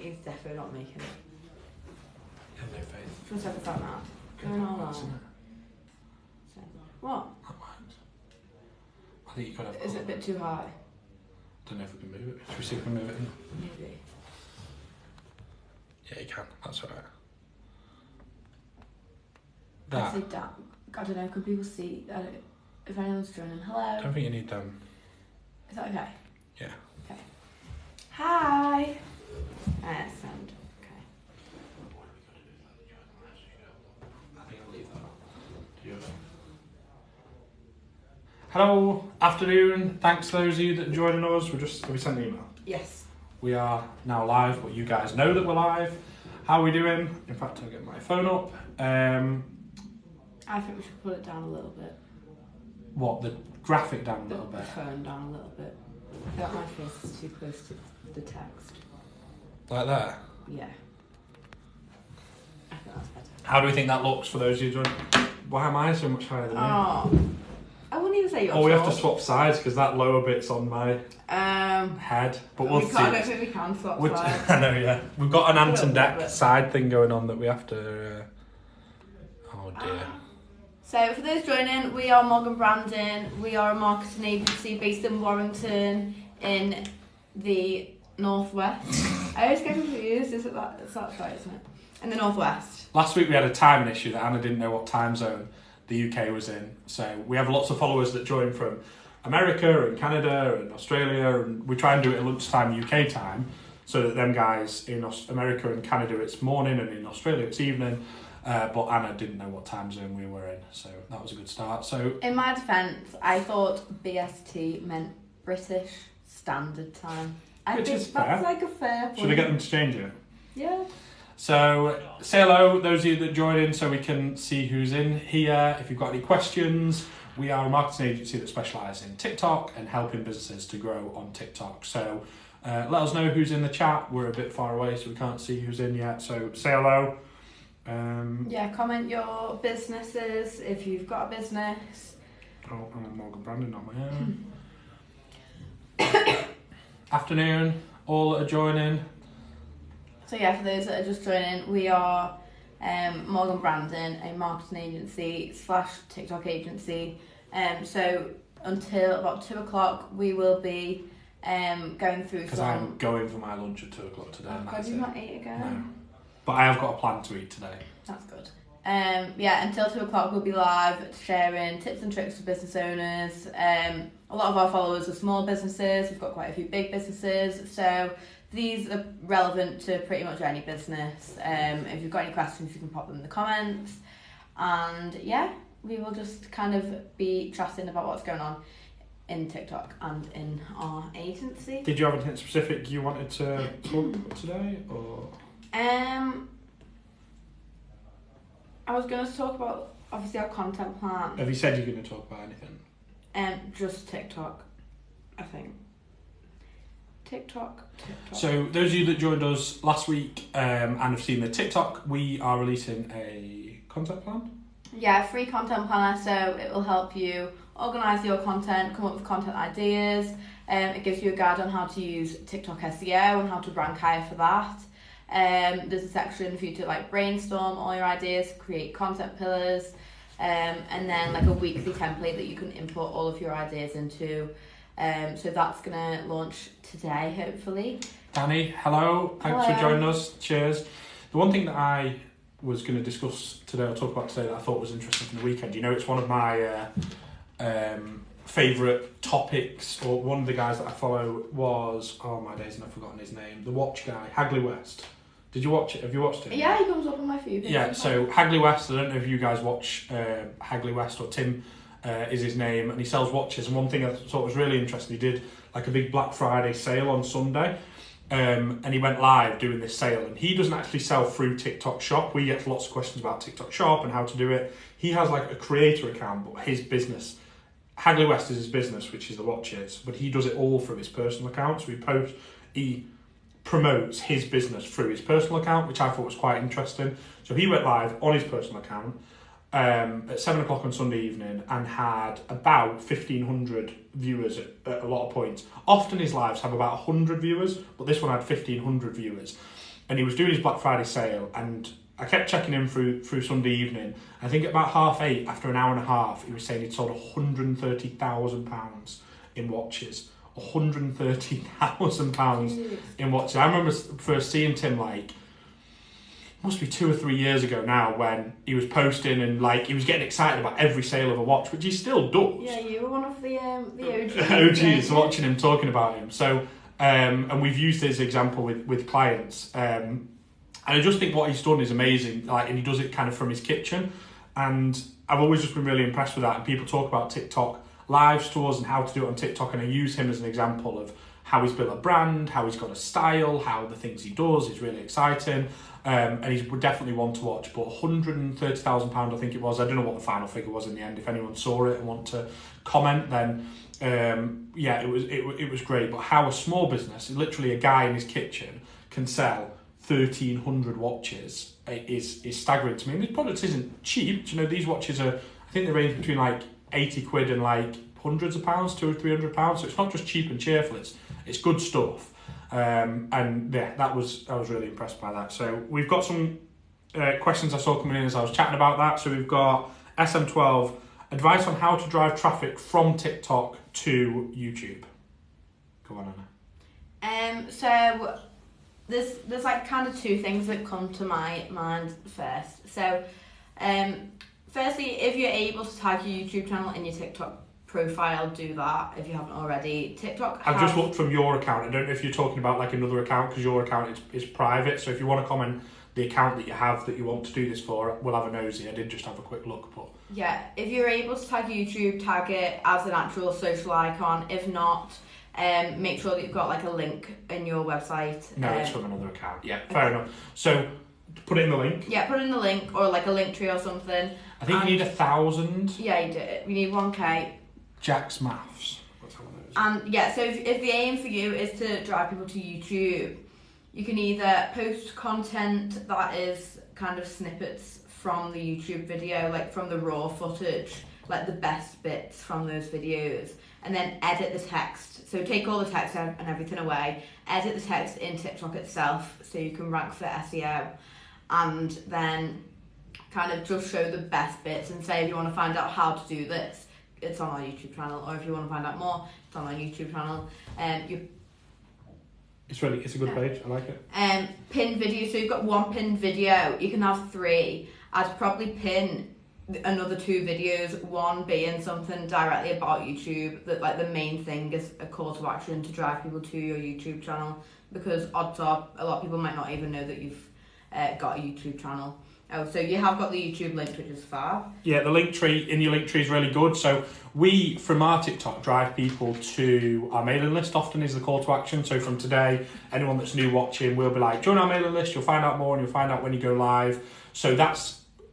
He's definitely not making it. You have no faith. Just have a thought now. Go Going all backwards, on. isn't it? What? That works. I think you've got to have Is it a bit too high? don't know if we can move it. Should we see if we can move it in? Maybe. Yeah, you can. That's alright. I'd say down. I don't know, could people see? If anyone's joining. Hello? I don't think you need them. Is that okay? Yeah. Okay. Hi! Sound. Okay. I think I'll leave that. Hello, afternoon. Thanks to those of you that are joining us. Have we sent an email? Yes. We are now live, but you guys know that we're live. How are we doing? In fact, I'll get my phone up. I think we should pull it down a little bit. What, the graphic down a little The bit? phone down a little bit. I feel like my face is too close to the text. Like that? Yeah. I think that's better. How do we think that looks for those of you joining? Why am I so much higher than you? Oh. I wouldn't even say you're Oh, we have tall. to swap sides because that lower bit's on my head. But we'll see. I don't think we can swap sides. I know, yeah. We've got an Ant and Deck bit. side thing going on that we have to... Oh dear. So for those joining, we are Morgan Brandon. We are a marketing agency based in Warrington in the northwest. I always get confused. Is it that? It's that right, isn't it? In the northwest. Last week we had a timing issue that Anna didn't know what time zone the UK was in. So we have lots of followers that join from America and Canada and Australia, and we try and do it at lunchtime UK time so that them guys in America and Canada it's morning and in Australia it's evening. But Anna didn't know what time zone we were in, so that was a good start. So in my defence, I thought BST meant British Standard Time. I Which think is that's fair. like a fair point. should I get them to change it? Yeah. So say hello, those of you that join in, so we can see who's in here. If you've got any questions, we are a marketing agency that specialises in TikTok and helping businesses to grow on TikTok. So let us know who's in the chat. We're a bit far away, so we can't see who's in yet. So say hello. Yeah, comment your businesses if you've got a business. Oh, I'm on Morgan Brandon on my own. Afternoon, all that are joining. So yeah, for those that are just joining, we are Morgan Brandon, a marketing agency / TikTok agency. So until about 2 o'clock, we will be going through Because some... I'm going for my lunch at 2 o'clock today. Oh and God, that's you've it. not ate again? No. But I have got a plan to eat today. That's good. Yeah, until 2 o'clock we'll be live sharing tips and tricks for business owners. A lot of our followers are small businesses. We've got quite a few big businesses. So these are relevant to pretty much any business. If you've got any questions, you can pop them in the comments. And yeah, we will just kind of be chatting about what's going on in TikTok and in our agency. Did you have anything specific you wanted to talk about today, or? I was going to talk about obviously our content plan. Have you said you're going to talk about anything? Just TikTok, I think. TikTok. So those of you that joined us last week and have seen the TikTok, we are releasing a content plan. Yeah, free content planner, so it will help you organise your content, come up with content ideas. It gives you a guide on how to use TikTok SEO and how to rank higher for that. There's a section for you to like brainstorm all your ideas, create content pillars, and then like a weekly template that you can input all of your ideas into. So that's gonna launch today, hopefully. Danny, hello. Thanks Hello. for joining us. Cheers. The one thing that I was going to discuss today, or talk about today, that I thought was interesting from the weekend. You know, it's one of my favourite topics, or one of the guys that I follow was, oh my days, and I've forgotten his name, the watch guy, Hagley West. Did you watch it? Have you watched it? Yeah, he comes up on my feed. Yeah, so Hagley West, I don't know if you guys watch Hagley West, or Tim is his name, and he sells watches. And one thing I thought was really interesting, he did like a big Black Friday sale on Sunday, and he went live doing this sale. And he doesn't actually sell through TikTok Shop. We get lots of questions about TikTok Shop and how to do it. He has like a creator account, but his business, Hagley West is his business, which is the watches, but he does it all from his personal account. So he promotes his business through his personal account, which I thought was quite interesting. So he went live on his personal account at 7 o'clock on Sunday evening and had about 1,500 viewers at a lot of points. Often his lives have about 100 viewers, but this one had 1,500 viewers. and he was doing his Black Friday sale, and I kept checking in through Sunday evening. I think at about 8:30, after an hour and a half, he was saying he'd sold £130,000 in watches. £130,000 in watches. I remember first seeing Tim, like, must be 2 or 3 years ago now, when he was posting and like he was getting excited about every sale of a watch, which he still does. Yeah, you were one of the OGs. OGs watching him, talking about him. So, and we've used his example with clients. And I just think what he's done is amazing. Like, and he does it kind of from his kitchen. And I've always just been really impressed with that. And people talk about TikTok lives to us and how to do it on TikTok, and I use him as an example of how he's built a brand, how he's got a style, how the things he does is really exciting. And he's definitely one to watch. But £130,000, I think it was. I don't know what the final figure was in the end. If anyone saw it and want to comment, then yeah, it was great. But how a small business, literally a guy in his kitchen, can sell 1,300 watches is staggering to me. And this product isn't cheap. Do you know, these watches are, I think they range between like 80 quid and like hundreds of pounds, £200 or £300. So it's not just cheap and cheerful. It's good stuff. And yeah, I was really impressed by that. So we've got some questions I saw coming in as I was chatting about that. So we've got SM12, advice on how to drive traffic from TikTok to YouTube. Go on, Anna. So there's like kind of two things that come to my mind first. So firstly, if you're able to tag your YouTube channel in your TikTok profile, do that if you haven't already. TikTok I've just looked from your account. I don't know if you're talking about like another account, because your account is private. So if you want to comment the account that you have that you want to do this for, we'll have a nosy. I did just have a quick look, but yeah, if you're able to tag YouTube, tag it as an actual social icon. If not, make sure that you've got like a link in your website. No, it's from another account. Yeah, fair enough. So put it in the link. Yeah, put it in the link, or like a link tree or something. I think you need 1,000. Yeah, you do. You need 1K. Jack's Maths. And yeah, so if the aim for you is to drive people to YouTube, you can either post content that is kind of snippets from the YouTube video, like from the raw footage, like the best bits from those videos, and then edit the text. So take all the text and everything away, edit the text in TikTok itself so you can rank for SEO, and then kind of just show the best bits and say, if you want to find out how to do this, it's on our YouTube channel, or if you want to find out more, it's on our YouTube channel. It's a good page. I like it. Pinned video. So you've got one pinned video. You can have 3. I'd probably pin another 2 videos. One being something directly about YouTube. That like the main thing is a call to action to drive people to your YouTube channel. Because odds are a lot of people might not even know that you've got a YouTube channel. Oh, so you have got the YouTube link, which is fab. Yeah, the link tree in your link tree is really good. So we, from our TikTok, drive people to our mailing list. Often is the call to action. So from today, anyone that's new watching, we'll be like, join our mailing list. You'll find out more, and you'll find out when you go live. So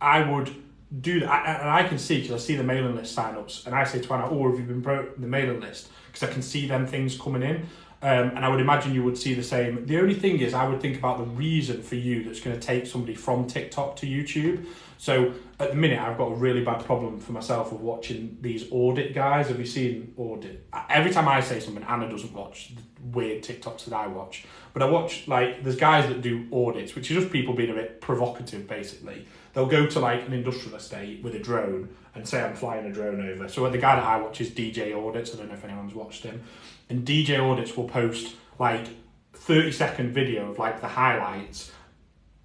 I would do that, and I can see, because I see the mailing list sign-ups, and I say to Anna, oh, have you been the mailing list? Because I can see them things coming in. And I would imagine you would see the same. The only thing is, I would think about the reason for you that's going to take somebody from TikTok to YouTube. So at the minute, I've got a really bad problem for myself of watching these audit guys. Have you seen audit? Every time I say something, Anna doesn't watch the weird TikToks that I watch. But I watch, like, there's guys that do audits, which is just people being a bit provocative, basically. They'll go to, like, an industrial estate with a drone and say, I'm flying a drone over. So the guy that I watch is DJ Audits. I don't know if anyone's watched him. And DJ Audits will post like 30-second video of like the highlights,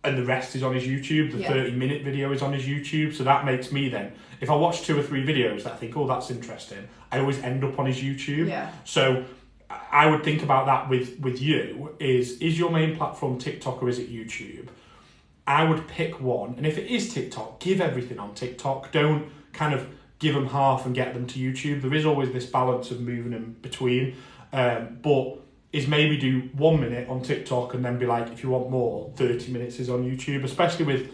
and the rest is on his YouTube. The 30-minute video is on his YouTube. So that makes me then, if I watch 2 or 3 videos that I think, oh, that's interesting, I always end up on his YouTube. Yeah. So I would think about that with you. Is your main platform TikTok or is it YouTube? I would pick one, and if it is TikTok, give everything on TikTok. Don't kind of give them half and get them to YouTube. There is always this balance of moving them between, but is maybe do 1 minute on TikTok and then be like, if you want more, 30 minutes is on YouTube. Especially with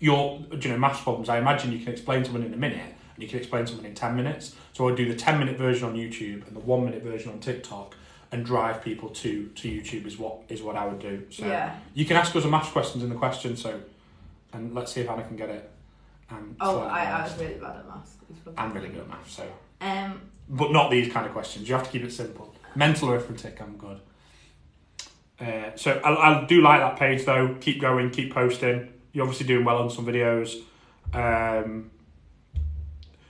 your, maths problems, I imagine you can explain someone in a minute and you can explain someone in 10 minutes. So I'd do the 10-minute version on YouTube and the 1-minute version on TikTok, and drive people to YouTube is what I would do. So yeah. You can ask us a maths questions in the question. So, and let's see if Anna can get it. I was really bad at maths. I'm really good at maths, so. But not these kind of questions. You have to keep it simple. Mental arithmetic, I'm good. So I do like that page though. Keep going, keep posting. You're obviously doing well on some videos.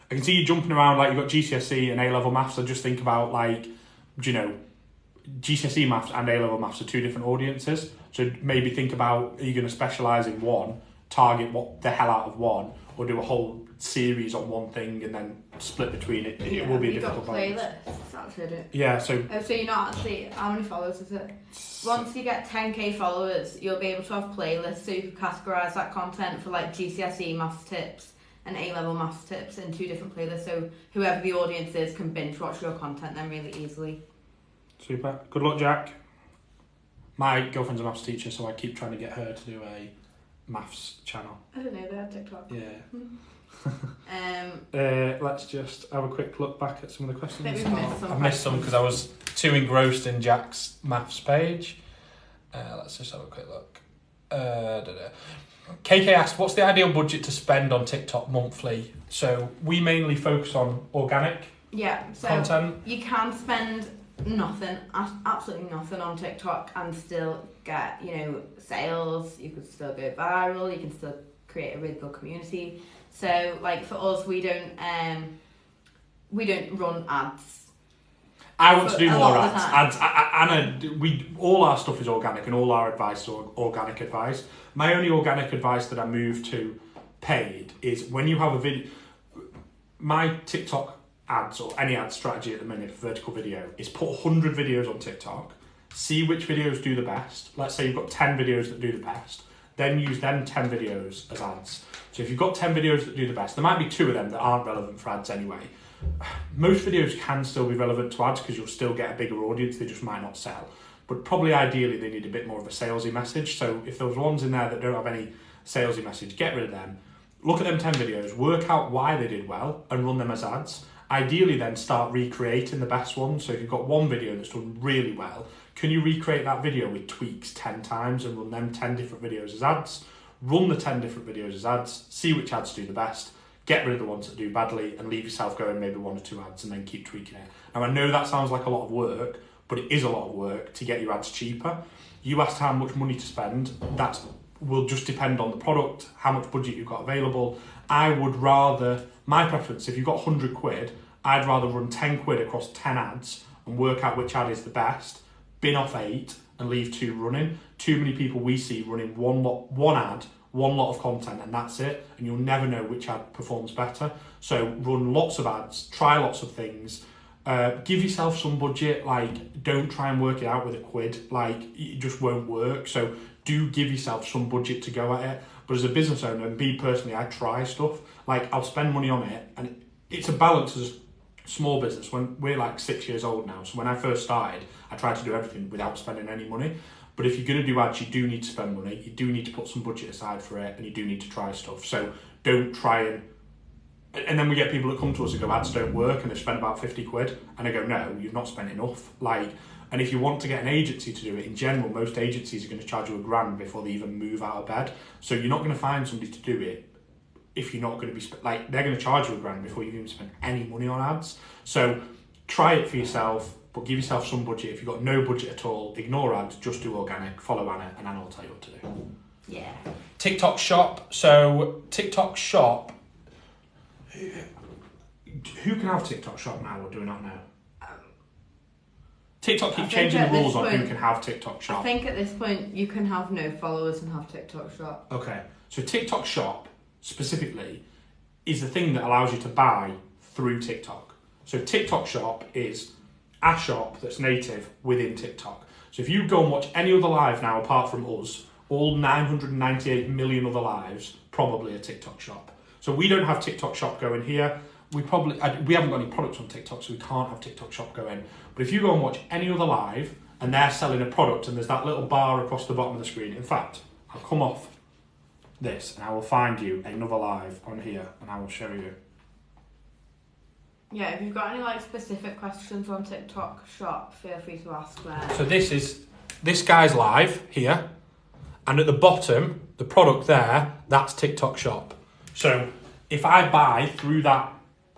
I can see you jumping around, like you've got GCSE and A-level maths. I just think about like, you know, GCSE maths and A-level maths are two different audiences. So maybe think about, are you going to specialise in one, target what the hell out of one, or do a whole series on one thing and then split between it? It will be a difficult balance. Playlists, actually, do. Yeah, so... Oh, so you're not actually... How many followers is it? Once you get 10k followers, you'll be able to have playlists, so you can categorise that content for like GCSE maths tips and A-level maths tips in two different playlists, so whoever the audience is can binge watch your content then really easily. Super. Good luck, Jack. My girlfriend's a maths teacher, so I keep trying to get her to do a maths channel. I don't know, they have TikTok. Yeah. Let's just have a quick look back at some of the questions. I've missed some because I was too engrossed in Jack's maths page. Let's just have a quick look. KK asked, what's the ideal budget to spend on TikTok monthly? So we mainly focus on organic content. You can spend nothing, absolutely nothing on TikTok and still get, you know, sales. You could still go viral. You can still create a really good community. So, like for us, we don't run ads. I want to do more ads. Anna, all our stuff is organic, and all our advice is organic advice. My only organic advice that I moved to paid is when you have a video. My TikTok ads or any ad strategy at the minute for vertical video is put 100 videos on TikTok, see which videos do the best. Let's say you've got 10 videos that do the best, then use them 10 videos as ads. So if you've got 10 videos that do the best, there might be 2 of them that aren't relevant for ads anyway. Most videos can still be relevant to ads because you'll still get a bigger audience, they just might not sell. But probably ideally they need a bit more of a salesy message. So if there's ones in there that don't have any salesy message, get rid of them. Look at them 10 videos, work out why they did well and run them as ads. Ideally then start recreating the best ones. So if you've got one video that's done really well, can you recreate that video with tweaks 10 times and run them 10 different videos as ads? Run the 10 different videos as ads, see which ads do the best, get rid of the ones that do badly and leave yourself going maybe 1 or 2 ads and then keep tweaking it. Now I know that sounds like a lot of work, but it is a lot of work to get your ads cheaper. You asked how much money to spend, that will just depend on the product, how much budget you've got available. I would rather, my preference, if you've got 100 quid, I'd rather run 10 quid across 10 ads and work out which ad is the best, bin off 8 and leave 2 running. Too many people we see running one ad, one lot of content and that's it, and you'll never know which ad performs better. So run lots of ads, try lots of things, give yourself some budget, like don't try and work it out with a quid, like it just won't work. So do give yourself some budget to go at it. But as a business owner, and me personally, I try stuff, like I'll spend money on it, and it's a balance as a small business. When we're like 6 years old now, so when I first started, I tried to do everything without spending any money. But if you're going to do ads, you do need to spend money, you do need to put some budget aside for it, and you do need to try stuff. So don't try and then we get people that come to us and go, ads don't work, and they've spent about 50 quid, and I go, no, you've not spent enough. Like, and if you want to get an agency to do it, in general, most agencies are going to charge you £1,000 before they even move out of bed. So you're not going to find somebody to do it if you're not going to be, like, they're going to charge you £1,000 before you even spend any money on ads. So try it for yourself, but give yourself some budget. If you've got no budget at all, ignore ads, just do organic, follow Anna, and Anna will tell you what to do. Yeah. TikTok Shop. So TikTok Shop, who can have TikTok Shop now, or do we not know? TikTok keep changing the rules on who can have TikTok Shop. I think at this point you can have no followers and have TikTok Shop. Okay, so TikTok Shop specifically is the thing that allows you to buy through TikTok. So TikTok Shop is a shop that's native within TikTok. So if you go and watch any other live now apart from us, all 998 million other lives probably a TikTok Shop. So we don't have TikTok Shop going here. We haven't got any products on TikTok, so we can't have TikTok Shop going. But if you go and watch any other live and they're selling a product and there's that little bar across the bottom of the screen, in fact, I'll come off this and I will find you another live on here and I will show you. Yeah, if you've got any like specific questions on TikTok Shop, feel free to ask there. So this guy's live here, and at the bottom, the product there, that's TikTok Shop. So if I buy through that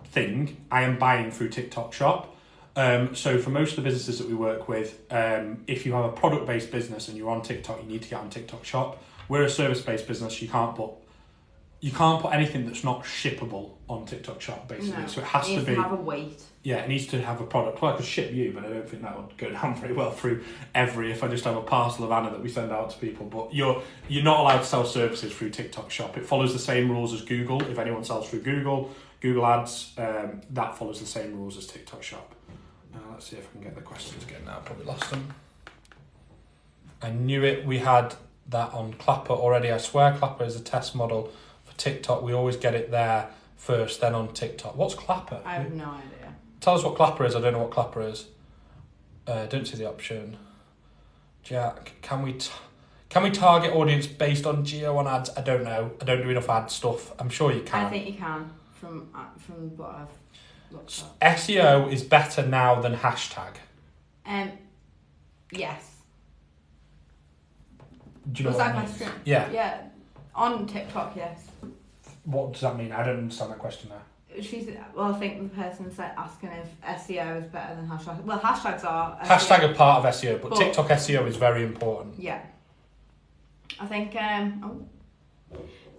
thing, I am buying through TikTok Shop. So for most of the businesses that we work with, if you have a product-based business and you're on TikTok, you need to get on TikTok Shop. We're a service-based business. You can't put anything that's not shippable on TikTok Shop, basically. No, so it has it needs to be. To have a weight. Yeah, it needs to have a product. Well, I could ship you, but I don't think that would go down very well through if I just have a parcel of Anna that we send out to people. But you're not allowed to sell services through TikTok Shop. It follows the same rules as Google. If anyone sells through Google Ads, that follows the same rules as TikTok Shop. Let's see if I can get the questions again now. Probably lost them. I knew it. We had that on Clapper already. I swear Clapper is a test model for TikTok. We always get it there first, then on TikTok. What's Clapper? I have no idea. Tell us what Clapper is. I don't know what Clapper is. Don't see the option. Jack, can we target audience based on geo on ads? I don't know. I don't do enough ad stuff. I'm sure you can. I think you can from what I've looked at. SEO is better now than hashtag. Yes. Do you know Was what that I mean? question? Yeah. Yeah. On TikTok, yes. What does that mean? I don't understand that question there. I think the person's like asking if SEO is better than hashtags. Well, hashtags are. Hashtag are part of SEO, but TikTok SEO is very important. Yeah. I think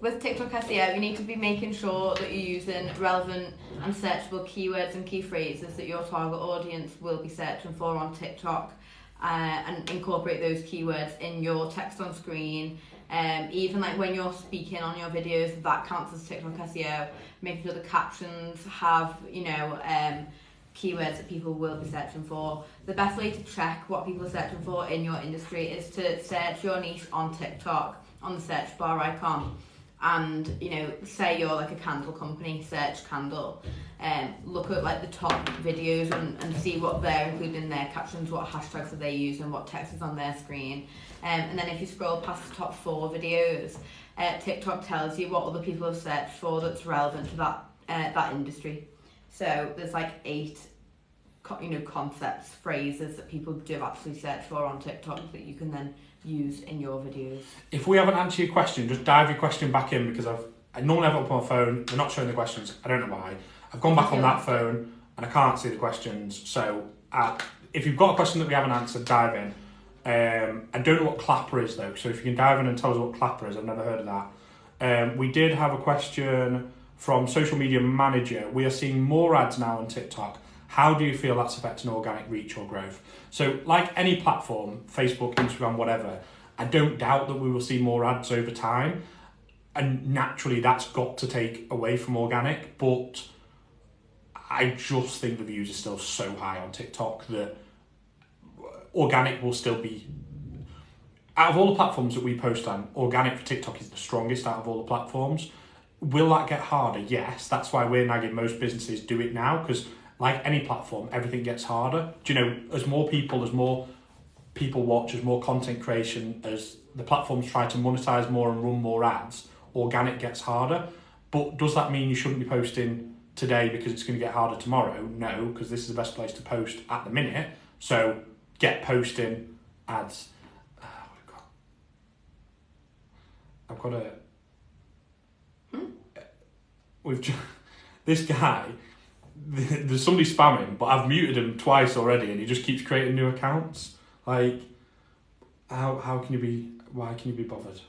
with TikTok SEO, you need to be making sure that you're using relevant and searchable keywords and key phrases that your target audience will be searching for on TikTok, and incorporate those keywords in your text on screen. Even like when you're speaking on your videos, that counts as TikTok SEO. Making sure the captions have, keywords that people will be searching for. The best way to check what people are searching for in your industry is to search your niche on TikTok on the search bar icon. And, say you're like a candle company, search candle. Look at like the top videos and see what they're including in their captions, what hashtags are they using, what text is on their screen. And then if you scroll past the top 4 videos, TikTok tells you what other people have searched for that's relevant to that industry. So there's like 8 concepts, phrases that people do actually search for on TikTok that you can then use in your videos. If we haven't answered your question, just dive your question back in, because I normally have it up on my phone. They're not showing the questions. I don't know why. I've gone back on that phone and I can't see the questions. So if you've got a question that we haven't answered, dive in. I don't know what Clapper is though, so if you can dive in and tell us what Clapper is, I've never heard of that. We did have a question from Social Media Manager. We are seeing more ads now on TikTok. How do you feel that's affecting organic reach or growth? So like any platform, Facebook, Instagram, whatever, I don't doubt that we will see more ads over time. And naturally that's got to take away from organic, but I just think the views are still so high on TikTok that organic will still be, out of all the platforms that we post on, organic for TikTok is the strongest out of all the platforms. Will that get harder? Yes, that's why we're nagging most businesses do it now, because like any platform, everything gets harder. Do you know, as more people watch, as more content creation, as the platforms try to monetize more and run more ads, organic gets harder. But does that mean you shouldn't be posting today because it's going to get harder tomorrow? No, because this is the best place to post at the minute. So get posting ads. I've got a... This guy, there's somebody spamming, but I've muted him twice already and he just keeps creating new accounts. Like, why can you be bothered?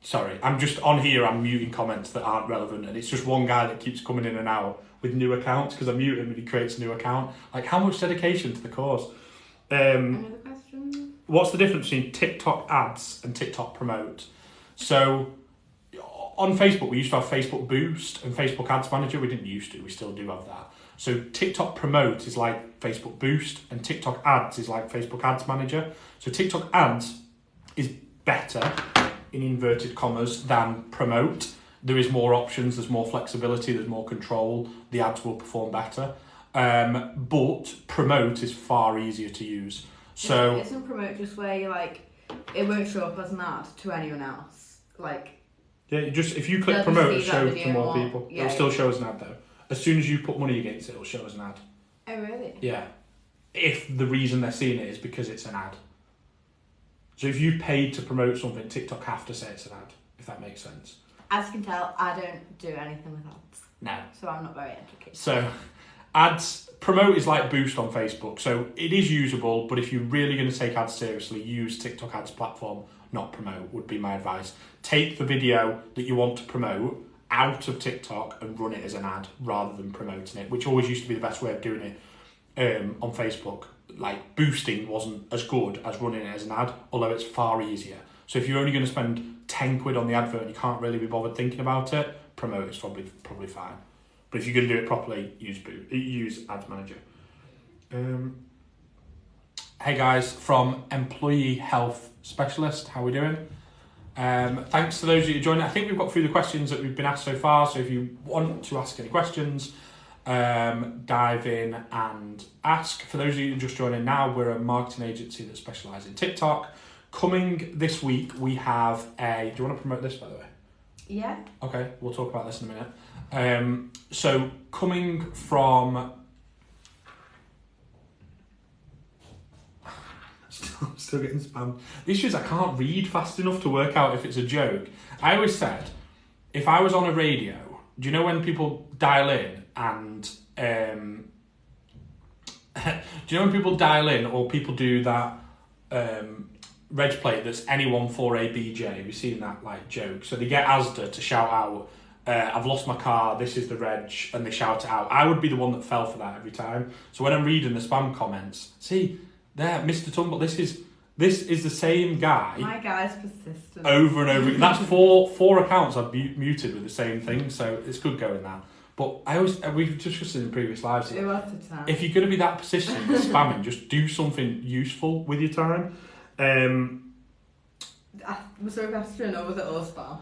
Sorry, I'm just on here, I'm muting comments that aren't relevant, and it's just one guy that keeps coming in and out with new accounts because I mute him and he creates a new account. Like, how much dedication to the cause? Another question? What's the difference between TikTok ads and TikTok promote? So, on Facebook, we used to have Facebook Boost and Facebook Ads Manager. We didn't used to, we still do have that. So TikTok Promote is like Facebook Boost and TikTok Ads is like Facebook Ads Manager. So TikTok Ads is better, in inverted commas, than Promote. There is more options, there's more flexibility, there's more control. The ads will perform better. But Promote is far easier to use. So Isn't Promote just where you it won't show up as an ad to anyone else? Yeah, if you click They'll promote, just it see that shows video to more more. people. Yeah, It'll still show as an ad though. As soon as you put money against it, it'll show as an ad. Oh, really? Yeah. If the reason they're seeing it is because it's an ad. So if you paid to promote something, TikTok have to say it's an ad, if that makes sense. As you can tell, I don't do anything with ads. No. So I'm not very educated. So ads, promote is like Boost on Facebook. So it is usable, but if you're really going to take ads seriously, use TikTok ads platform, not promote, would be my advice. Take the video that you want to promote out of TikTok and run it as an ad rather than promoting it, which always used to be the best way of doing it on Facebook. Like, boosting wasn't as good as running it as an ad, although it's far easier. So if you're only going to spend 10 quid on the advert and you can't really be bothered thinking about it, promote is probably fine. But if you're going to do it properly, use Ads Manager. Hey guys, from Employee Health Specialist, how are we doing? Thanks to those of you joining. I think we've got through the questions that we've been asked so far, so if you want to ask any questions, dive in and ask. For those of you just joining now, we're a marketing agency that specialises in TikTok. Coming this week, we have a... Do you want to promote this, by the way? Yeah. Okay, we'll talk about this in a minute. So coming from... Still getting spammed. The issue is I can't read fast enough to work out if it's a joke. I always said, if I was on a radio, do you know when people dial in and... do you know when people dial in or people do that reg plate that's NE14ABJ? Have you seen that like joke? So they get Asda to shout out, I've lost my car, this is the reg, and they shout it out. I would be the one that fell for that every time. So when I'm reading the spam comments, see, there, Mr. Tumble, this is the same guy. My guy's persistent. Over and over. That's four accounts I've muted with the same thing, so it's good going now. But we've discussed it in previous lives. It was the time. If you're going to be that persistent with spamming, just do something useful with your time. Was there a question or was it all spam?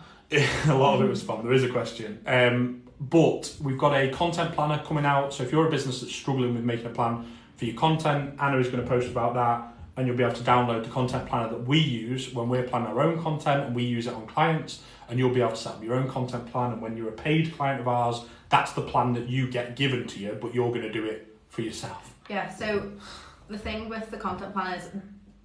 A lot of it was spam. There is a question. But we've got a content planner coming out. So if you're a business that's struggling with making a plan for your content, Anna is going to post about that, and you'll be able to download the content planner that we use when we're planning our own content, and we use it on clients, and you'll be able to set up your own content plan. And when you're a paid client of ours, that's the plan that you get given to you, but you're going to do it for yourself. Yeah, so the thing with the content plan is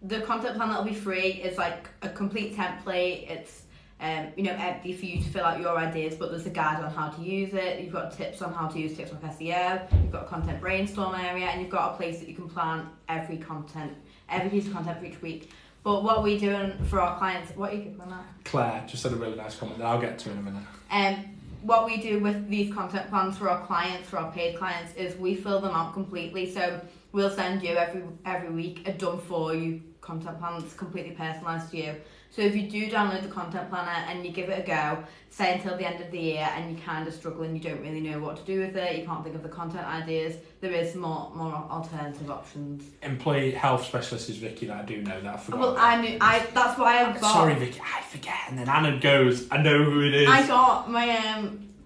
the content plan that'll be free is like a complete template. It's empty for you to fill out your ideas, but there's a guide on how to use it. You've got tips on how to use TikTok SEO. You've got a content brainstorm area, and you've got a place that you can plan every piece of content for each week. But what we're doing for our clients, what are you giving on that? Claire just said a really nice comment that I'll get to in a minute. What we do with these content plans for our clients, for our paid clients, is we fill them out completely. So we'll send you every week a done for you content plan that's completely personalised to you. So if you do download the content planner and you give it a go, say until the end of the year, and you're kind of struggling, you don't really know what to do with it, you can't think of the content ideas, there is more alternative options. Employee health specialist is Vicky, that I do know that. I forgot. Well, that's why I got... Sorry, Vicky, I forget. And then Anna goes, I know who it is. I got my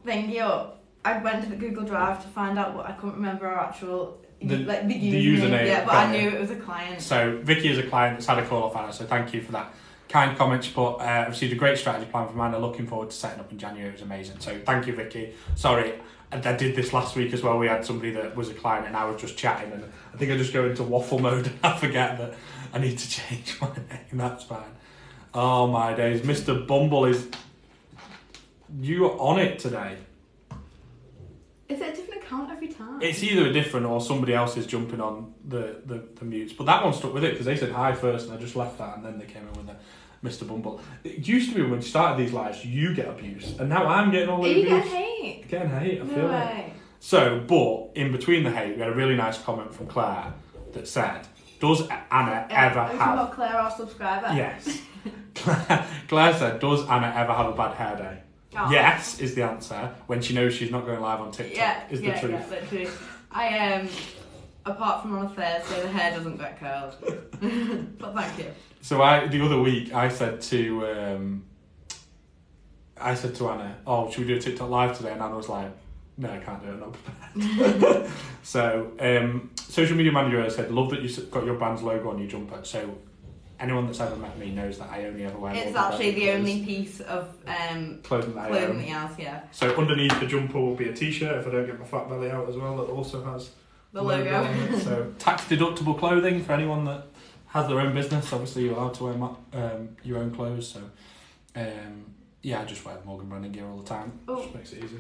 thingy up. I went to the Google Drive to find out what I couldn't remember our actual... The username. Yeah, but I knew it was a client. So Vicky is a client that's had a call off Anna, so thank you for that kind comment. But I've received a great strategy plan from Anna. Looking forward to setting up in January. It was amazing. So thank you, Vicky. Sorry, I did this last week as well. We had somebody that was a client and I was just chatting, and I think I just go into waffle mode and I forget that I need to change my name. That's fine. Oh my days. Mr. Bumble is... You're on it today. Is it a different account every time? It's either a different or somebody else is jumping on the mutes. But that one stuck with it because they said hi first and I just left that, and then they came in with the Mr. Bumble. It used to be when you started these lives, you get abuse, and now I'm getting all the abuse. You get hate? Getting hate, I feel way. it. So, but in between the hate, we had a really nice comment from Claire that said, does Anna ever have... About Claire, our subscriber? Yes. Claire said, does Anna ever have a bad hair day? Oh. Yes is the answer, when she knows she's not going live on TikTok, is the truth. Yeah, literally. Apart from on a Thursday, the hair doesn't get curled. But thank you. So the other week, I said to Anna, oh, should we do a TikTok live today? And Anna was like, no, I can't do it, I'm not prepared. So, social media manager said, love that you've got your brand's logo on your jumper. So, anyone that's ever met me knows that I only ever wear... It's actually the only piece of clothing that he has, yeah. So underneath the jumper will be a t-shirt if I don't get my fat belly out as well, that also has the logo on it. So tax deductible clothing for anyone that has their own business. Obviously you're allowed to wear your own clothes, so I just wear Morgan Brandon gear all the time. Just makes it easy.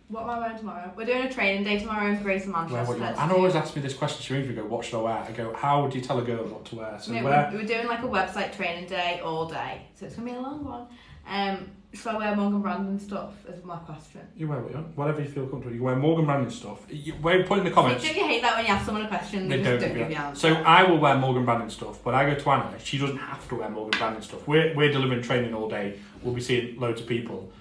What am I wearing tomorrow? We're doing a training day tomorrow in Grace and Manchester. Anna always asks me this question. She rings me, go, what should I wear? I go, how would you tell a girl what to wear? So we're doing like a website training day all day, so it's going to be a long one. Should I wear Morgan Brandon stuff is my question. You wear whatever you feel comfortable. You wear Morgan Brandon stuff. Put in the comments. Don't you hate that when you ask someone a question and they just don't give you answer? So I will wear Morgan Brandon stuff, but I go to Anna, she doesn't have to wear Morgan Brandon stuff. We're delivering training all day. We'll be seeing loads of people.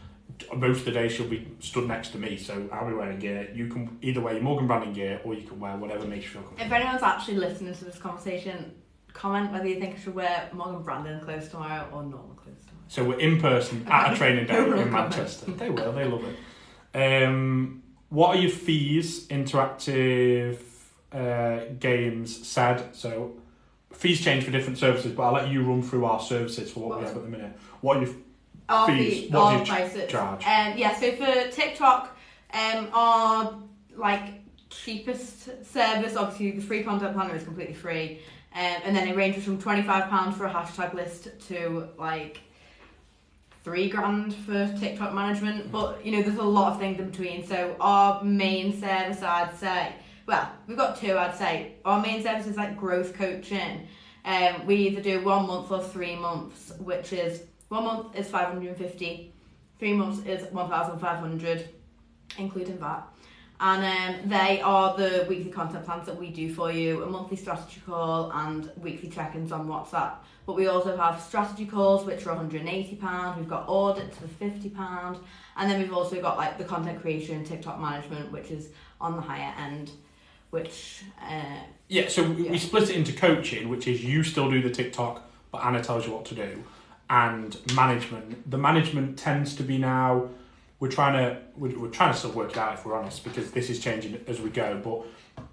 Most of the day she'll be stood next to me, so I'll be wearing gear. You can either wear your Morgan Brandon gear or you can wear whatever makes you feel comfortable. If anyone's actually listening to this conversation, comment whether you think I should wear Morgan Brandon clothes tomorrow or normal clothes tomorrow. So we're in person at a training day in Manchester. They love it. What are your fees? Interactive Games said. So fees change for different services, but I'll let you run through our services for what we have at the minute. What are your fees? What do you charge? So for TikTok, our cheapest service, obviously the free content planner is completely free, and then it ranges from £25 for a hashtag list to $3,000 for TikTok management. But there's a lot of things in between. So our main service, I'd say, we've got two. I'd say our main service is growth coaching. We either do 1 month or 3 months, which is 1 month is $550, 3 months is $1,500, including VAT. And they are the weekly content plans that we do for you, a monthly strategy call and weekly check-ins on WhatsApp. But we also have strategy calls, which are £180. We've got audits for £50. And then we've also got the content creation, TikTok management, which is on the higher end, which... We split it into coaching, which is you still do the TikTok, but Anna tells you what to do. And management. The management tends to be now... We're trying to still work it out, if we're honest, because this is changing as we go. But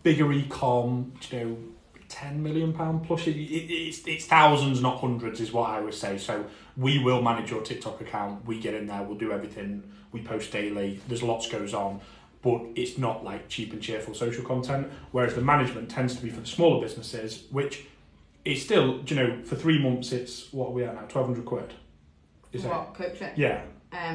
bigger e-com, £10 million plus. It's thousands, not hundreds, is what I would say. So we will manage your TikTok account. We get in there. We'll do everything. We post daily. There's lots goes on, but it's not cheap and cheerful social content. Whereas the management tends to be for the smaller businesses, which is still, for 3 months. It's what are we at now? £1,200. Is what coaching? Yeah.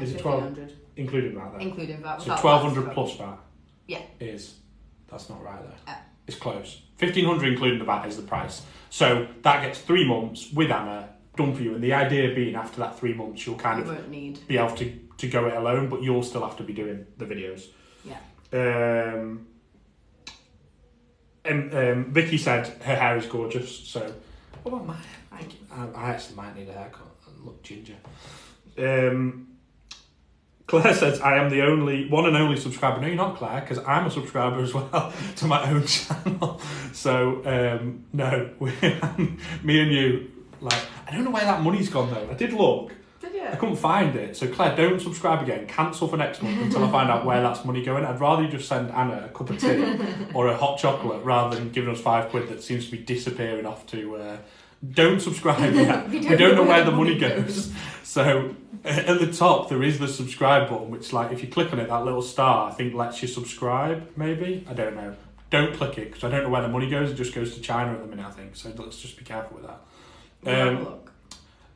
Is it 1,500? Including VAT, then? Including VAT. So 1,200 plus VAT? Yeah. That's not right there. It's close. 1,500 including the VAT is the price. So that gets 3 months with Anna done for you. And the idea being after that 3 months, you'll won't need. Be able to go it alone, but you'll still have to be doing the videos. Yeah. Vicky said her hair is gorgeous. So, what about my hair? I actually might need a haircut and look ginger. Claire says, I am the one and only subscriber. No, you're not, Claire, because I'm a subscriber as well to my own channel. So, no, me and you, I don't know where that money's gone, though. I did look. Did you? I couldn't find it. So, Claire, don't subscribe again. Cancel for next month until I find out where that's money going. I'd rather you just send Anna a cup of tea or a hot chocolate rather than giving us £5 that seems to be disappearing off to... Don't subscribe yet. we don't know where the money goes. So at the top there is the subscribe button, which if you click on it, that little star I think lets you subscribe. Maybe, I don't know. Don't click it because I don't know where the money goes. It just goes to China at the minute, I think. So let's just be careful with that.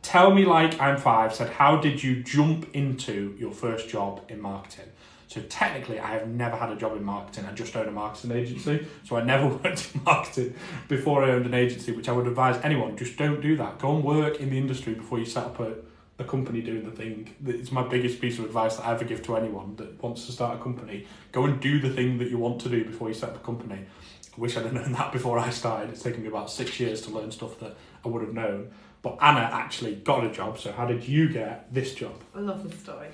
Tell Me Like I'm 5 said, how did you jump into your first job in marketing? So technically, I have never had a job in marketing. I just own a marketing agency. So I never worked in marketing before I owned an agency, which I would advise anyone, just don't do that. Go and work in the industry before you set up a company doing the thing. It's my biggest piece of advice that I ever give to anyone that wants to start a company. Go and do the thing that you want to do before you set up a company. I wish I'd have known that before I started. It's taken me about 6 years to learn stuff that I would have known. But Anna actually got a job. So how did you get this job? I love this story.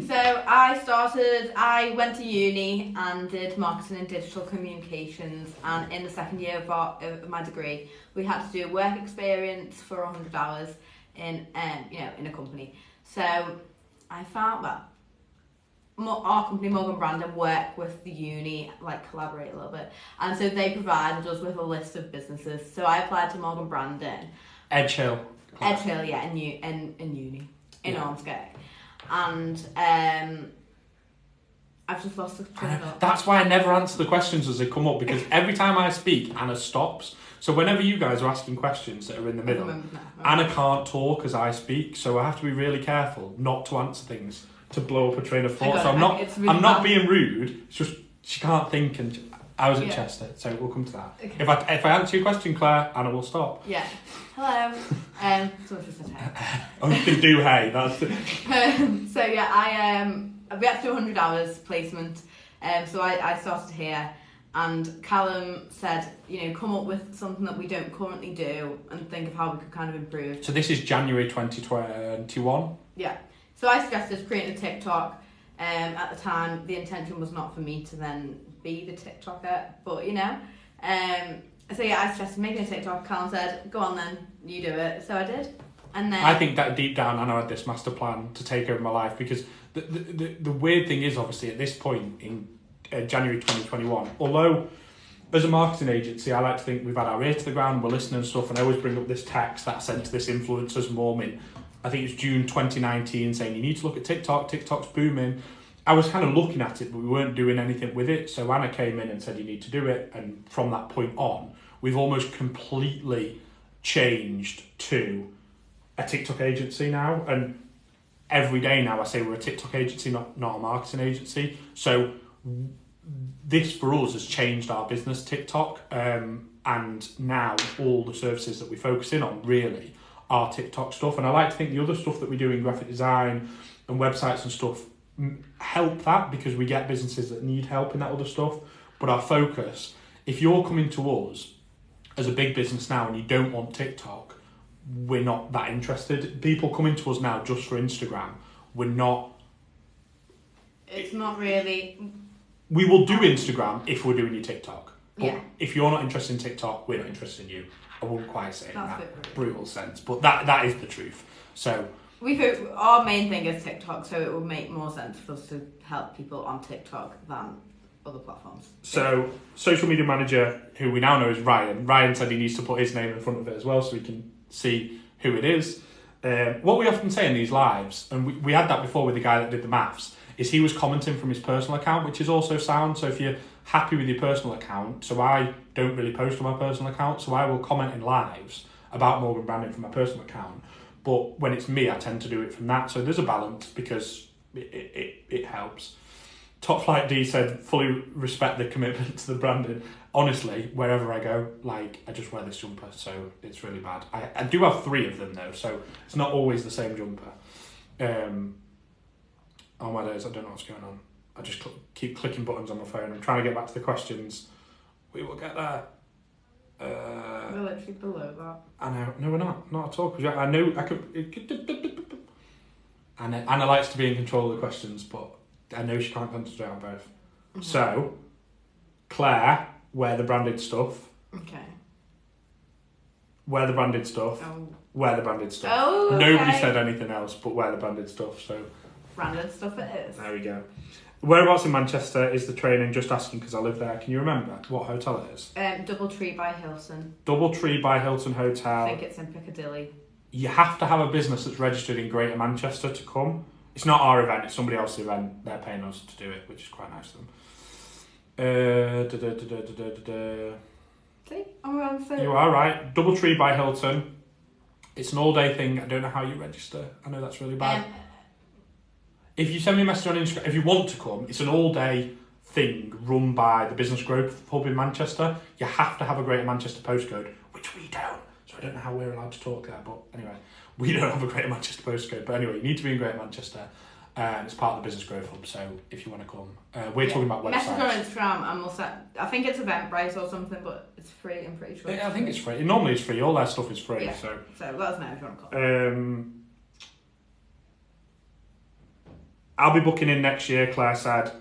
So I went to uni and did marketing and digital communications, and in the second year of my degree we had to do work experience for 100 hours in a company. So I found that our company Morgan Brandon work with the uni, collaborate a little bit, and so they provided us with a list of businesses. So I applied to Morgan Brandon. Edge Hill, yeah, in uni in Ormskirk. And I've just lost the train of thought. That's why I never answer the questions as they come up, because every time I speak, Anna stops. So whenever you guys are asking questions that are in the middle, Anna can't talk as I speak, so I have to be really careful not to answer things to blow up a train of I thought. got So it. I'm not It's really I'm not bad. being rude. It's just she can't think, and I was at Yeah. Chester, so we'll come to that. Okay. If I answer your question, Claire, Anna will stop. Yeah. Hello. Someone just said hey. Oh, you can do hey. That's So yeah, we had to do 100 hours placement. So I started here, and Callum said, come up with something that we don't currently do and think of how we could kind of improve. so. This is January 2021. Yeah. So I suggested creating a TikTok. At the time, the intention was not for me to then be the TikToker, but so yeah, I suggested making a TikTok. Callum said, "Go on then, you do it." So I did, and then I think that deep down, I had this master plan to take over my life, because the weird thing is, obviously, at this point in January 2021, although as a marketing agency, I like to think we've had our ear to the ground, we're listening and stuff, and I always bring up this text that I sent to this influencer's mum in, I think it's June 2019, saying you need to look at TikTok, TikTok's booming. I was kind of looking at it, but we weren't doing anything with it. So Anna came in and said, you need to do it. And from that point on, we've almost completely changed to a TikTok agency now. And every day now I say we're a TikTok agency, not a marketing agency. So this for us has changed our business, TikTok. And now all the services that we focus in on really are TikTok stuff. And I like to think the other stuff that we do in graphic design and websites and stuff help that, because we get businesses that need help in that other stuff. But our focus, if you're coming to us as a big business now and you don't want TikTok, we're not that interested. People coming to us now just for Instagram, we're not. it's not really. We will do Instagram if we're doing your TikTok. But Yeah. if you're not interested in TikTok, we're not interested in you. I wouldn't quite say it in That's that a bit rude. brutal sense, but that is the truth. So Our main thing is TikTok, so it would make more sense for us to help people on TikTok than other platforms. So, social media manager, who we now know is Ryan. Ryan said he needs to put his name in front of it as well, so we can see who it is. What we often say in these lives, and we had that before with the guy that did the maths, is he was commenting from his personal account, which is also sound. So if you're happy with your personal account, so I don't really post on my personal account, so I will comment in lives about Morgan branding from my personal account. But when it's me, I tend to do it from that. So there's a balance, because it helps. Top Flight D said, fully respect the commitment to the branding. Honestly, wherever I go, I just wear this jumper, so it's really bad. I do have 3 of them though, so it's not always the same jumper. Oh my days, I don't know what's going on. I just keep clicking buttons on my phone. I'm trying to get back to the questions. We will get there. We're literally below that. I know. No, we're not. Not at all. Because I know I could. Anna likes to be in control of the questions, but I know she can't concentrate on both. Mm-hmm. So, Claire, wear the branded stuff. Okay. Wear the branded stuff. Oh. Wear the branded stuff. Oh, okay. Nobody said anything else, but wear the branded stuff. So Branded stuff it is. there we go. Whereabouts in Manchester is the training? Just asking because I live there. Can you remember what hotel it is? Doubletree by Hilton. Doubletree by Hilton Hotel. I think it's in Piccadilly. You have to have a business that's registered in Greater Manchester to come. It's not our event, it's somebody else's event. They're paying us to do it, which is quite nice of them. See? I'm around so. You are right. Doubletree by Hilton. It's an all-day thing. I don't know how you register. I know that's really bad. If you send me a message on Instagram, if you want to come, it's an all-day thing run by the Business Growth Hub in Manchester. You have to have a Greater Manchester postcode, which we don't. So I don't know how we're allowed to talk there, but anyway, we don't have a Greater Manchester postcode. But anyway, you need to be in Greater Manchester. It's part of the Business Growth Hub, so if you want to come. We're talking about Message on websites. Instagram and we'll set. I think it's Eventbrite or something, but it's free. I'm pretty sure. Yeah, I think it's free. Normally it's free. All their stuff is free. Yeah. So let us know if you want to come. I'll be booking in next year, Claire said,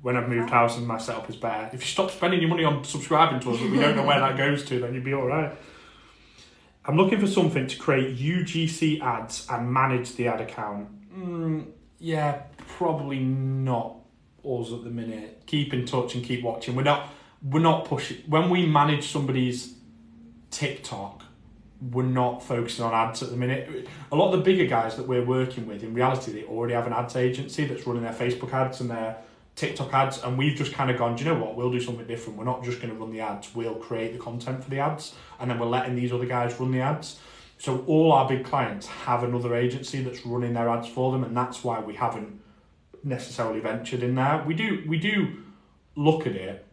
when I've moved house and my setup is better. If you stop spending your money on subscribing to us, but we don't know where that goes to, then you'll be all right. I'm looking for something to create UGC ads and manage the ad account. Yeah, probably not us at the minute. Keep in touch and keep watching. We're not pushing. When we manage somebody's TikTok, we're not focusing on ads at the minute. A lot of the bigger guys that we're working with, in reality, they already have an ads agency that's running their Facebook ads and their TikTok ads, and we've just kind of gone, do you know what, we'll do something different. We're not just going to run the ads, we'll create the content for the ads, and then we're letting these other guys run the ads. So all our big clients have another agency that's running their ads for them, and that's why we haven't necessarily ventured in there. We do look at it,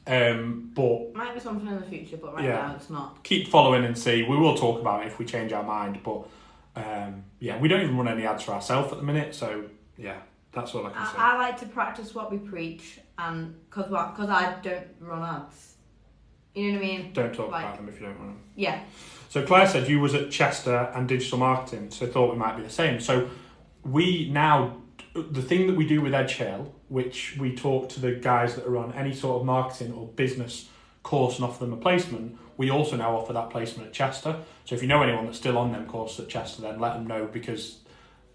but might be something in the future, but right Yeah. now it's not. keep following and see. We will talk about it if we change our mind, but we don't even run any ads for ourselves at the minute, so yeah, that's all I can say. I like to practice what we preach, and because I don't run ads. You know what I mean? Don't talk about them if you don't run them. Yeah. So Claire said you was at Chester and digital marketing, so thought we might be the same. So we now, the thing that we do with Edge Hill, which we talk to the guys that are on any sort of marketing or business course and offer them a placement, we also now offer that placement at Chester. So if you know anyone that's still on them courses at Chester, then let them know, because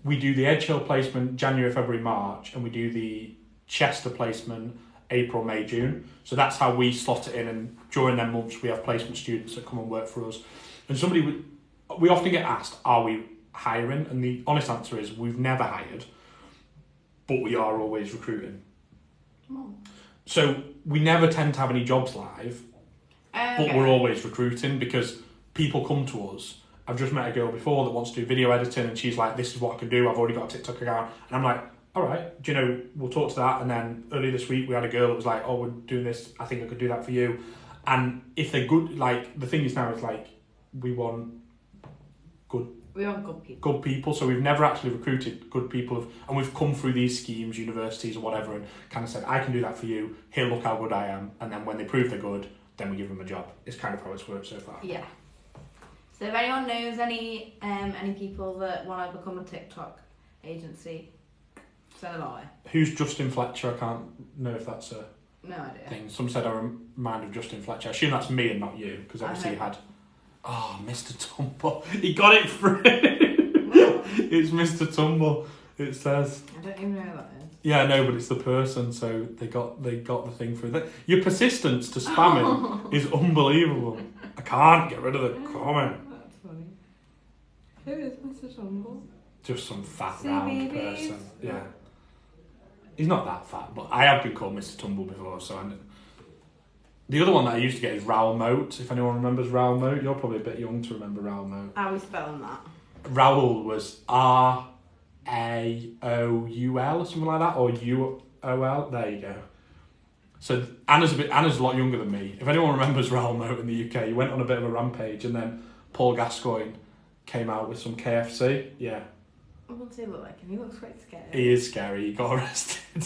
we do the Edge Hill placement January, February, March, and we do the Chester placement April, May, June. So that's how we slot it in, and during them months we have placement students that come and work for us. And we often get asked, are we hiring? And the honest answer is we've never hired, but we are always recruiting. Oh. So we never tend to have any jobs live, but we're always recruiting, because people come to us. I've just met a girl before that wants to do video editing, and she's like, this is what I can do, I've already got a TikTok account. And I'm like, all right, do you know, we'll talk to that. And then earlier this week we had a girl that was like, oh, we're doing this, I think I could do that for you. And if they're good, like, the thing is now is like, we want good people. So we've never actually recruited good people, and we've come through these schemes, universities or whatever, and kind of said, I can do that for you, here, look how good I am. And then when they prove they're good, then we give them a job. It's kind of how it's worked so far. Yeah. So if anyone knows any people that want to become a TikTok agency, send them our way. Who's Justin Fletcher? I can't know if that's a No idea. thing. Some said I remind of Justin Fletcher. I assume that's me and not you, because obviously you had... Oh, Mr. Tumble. He got it free. It's Mr. Tumble, it says. I don't even know who that is. Yeah, no, but it's the person, so they got the thing through. Your persistence to spamming is unbelievable. I can't get rid of the comment. That's funny. Who is Mr. Tumble? Just some fat CBBS. round person. Yeah. He's not that fat, but I have been called Mr. Tumble before, so I know. The other one that I used to get is Raoul Moat. If anyone remembers Raoul Moat, you're probably a bit young to remember Raoul Moat. How are we spelling that? Raoul was Raoul or something like that, or UOL. There you go. So Anna's a lot younger than me. If anyone remembers Raoul Moat in the UK, he went on a bit of a rampage, and then Paul Gascoigne came out with some KFC. Yeah. What's he look like? He looks quite scary. He is scary. He got arrested.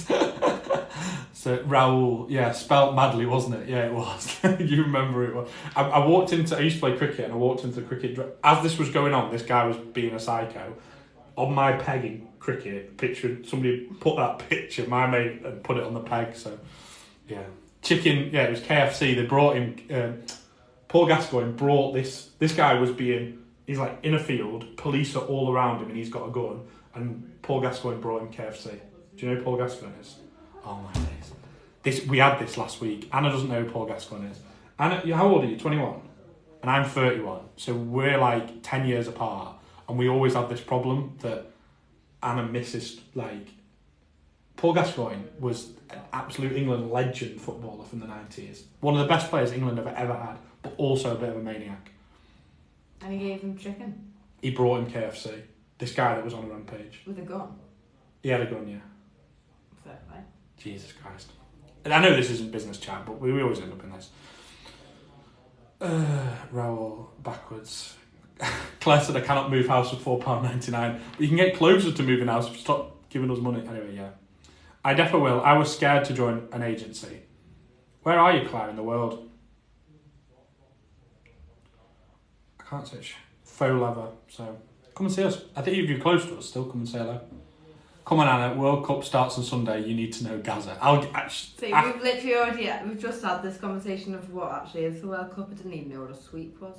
So Raoul, yeah, spelt madly, wasn't it? Yeah, it was. You remember it was. I walked into. I used to play cricket, and I walked into the cricket. As this was going on, this guy was being a psycho. On my pegging cricket picture, somebody put that picture, my mate, and put it on the peg. So, yeah, chicken. Yeah, it was KFC. They brought him. Paul Gascoigne brought this. This guy was being. He's like in a field, police are all around him, and he's got a gun. And Paul Gascoigne brought him KFC. Do you know who Paul Gascoigne is? Oh my days! We had this last week. Anna doesn't know who Paul Gascoigne is. Anna, how old are you? 21, and I'm 31. So we're like 10 years apart, and we always have this problem that Anna misses. Like, Paul Gascoigne was an absolute England legend footballer from the 90s. One of the best players England have ever had, but also a bit of a maniac. And he gave him chicken. He brought him KFC. This guy that was on a rampage. With a gun. He had a gun, yeah. Fair play. Jesus Christ. And I know this isn't business chat, but we always end up in this. Raoul, backwards. Claire said I cannot move house for £4.99. But you can get closer to moving house if you stop giving us money. Anyway, yeah. I definitely will. I was scared to join an agency. Where are you, Claire, in the world? I can't say faux leather, so come and see us. I think if you're close to us, still come and say hello. Come on, Anna. World Cup starts on Sunday. You need to know Gaza. We've literally already. We've just had this conversation of what actually is the World Cup. I didn't even know what a sweep was.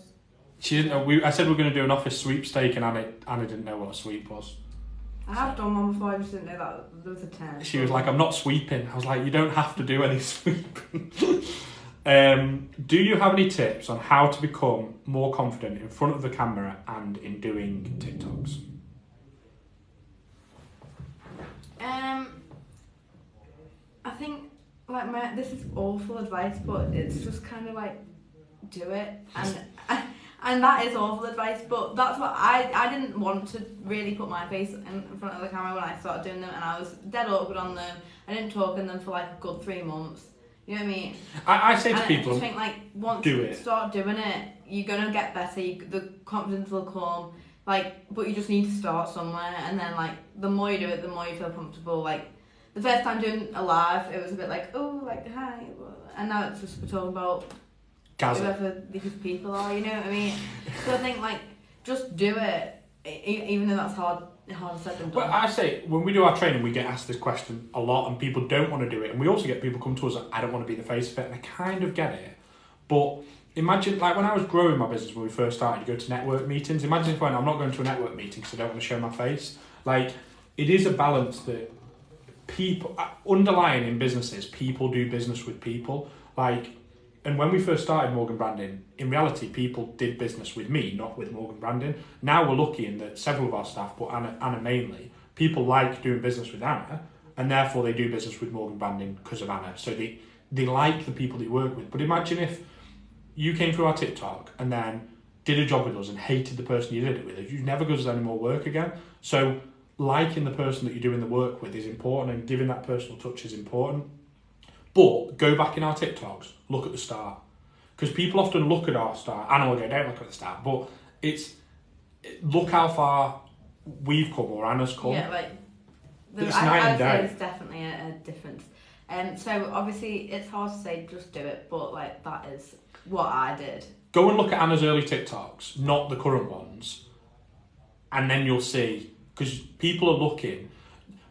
She didn't know. I said we were going to do an office sweepstake, and Anna didn't know what a sweep was. I have done one before. I just didn't know that there was a 10. She was like, "I'm not sweeping." I was like, "You don't have to do any sweeping." Do you have any tips on how to become more confident in front of the camera and in doing TikToks? I think this is awful advice, but it's just kind of like do it. And And that is awful advice, but that's what I didn't want to really put my face in front of the camera when I started doing them, and I was dead awkward on them. I didn't talk in them for like a good 3 months. You know what I mean? I say to and people, I just think like once you start doing it, you're gonna get better. The confidence will come. Like, but you just need to start somewhere, and then like the more you do it, the more you feel comfortable. Like the first time doing a live, it was a bit like, oh, like hi, and now it's just we're talking about whoever these people are, you know what I mean? So I think like just do it, even though that's harder said than done. Well, I say when we do our training, we get asked this question a lot, and people don't want to do it, and we also get people come to us like, I don't want to be the face of it, and I kind of get it, but imagine like when I was growing my business when we first started, you go to network meetings. Imagine if I'm not going to a network meeting because I don't want to show my face. Like it is a balance that people underlying in businesses, people do business with people. Like. And when we first started Morgan Branding, in reality, people did business with me, not with Morgan Branding. Now we're lucky in that several of our staff, but Anna mainly, people like doing business with Anna, and therefore they do business with Morgan Branding because of Anna. So they like the people that you work with. But imagine if you came through our TikTok and then did a job with us and hated the person you did it with, you'd never go to any more work again. So liking the person that you're doing the work with is important, and giving that personal touch is important. But go back in our TikToks, look at the start. Because people often look at our start, and will go, don't look at the start, but look how far we've come or Anna's come. Yeah, like, it's night and day. There's definitely a difference. So obviously it's hard to say just do it, but like that is what I did. Go and look at Anna's early TikToks, not the current ones, and then you'll see, because people are looking.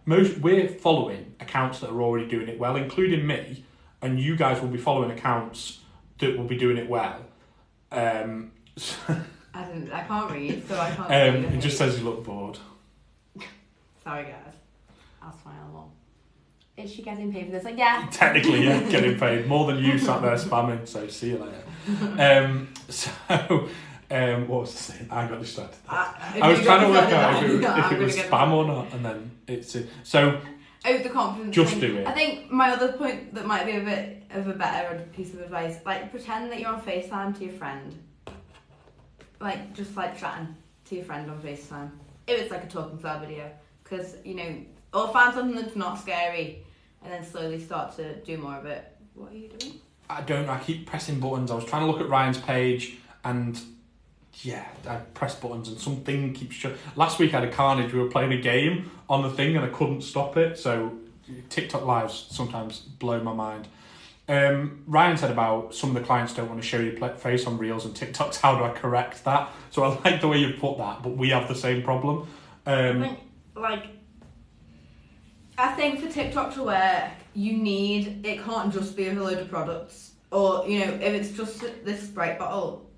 We're following accounts that are already doing it well, including me, and you guys will be following accounts that will be doing it well. I can't read, so I can't. It just says you look bored. Sorry, guys. I'll smile more. Is she getting paid for this? Like, yeah. Technically, yeah, getting paid more than you sat there spamming. So see you later. What was I saying? I got distracted. I was trying to work out if it was spam or not, and then it's so. Overconfidence. Just do it. I think my other point that might be a bit of a better piece of advice, like pretend that you're on FaceTime to your friend. Like just like chatting to your friend on FaceTime. If it's like a talking style video, because or find something that's not scary, and then slowly start to do more of it. What are you doing? I keep pressing buttons. I was trying to look at Ryan's page and. Yeah, I press buttons and something keeps shut. Last week I had a carnage. We were playing a game on the thing and I couldn't stop it. So TikTok lives sometimes blow my mind. Ryan said about some of the clients don't want to show your face on Reels and TikToks. How do I correct that? So I like the way you put that, but we have the same problem. I think for TikTok to work, it can't just be a load of products. Or, if it's just this Sprite bottle.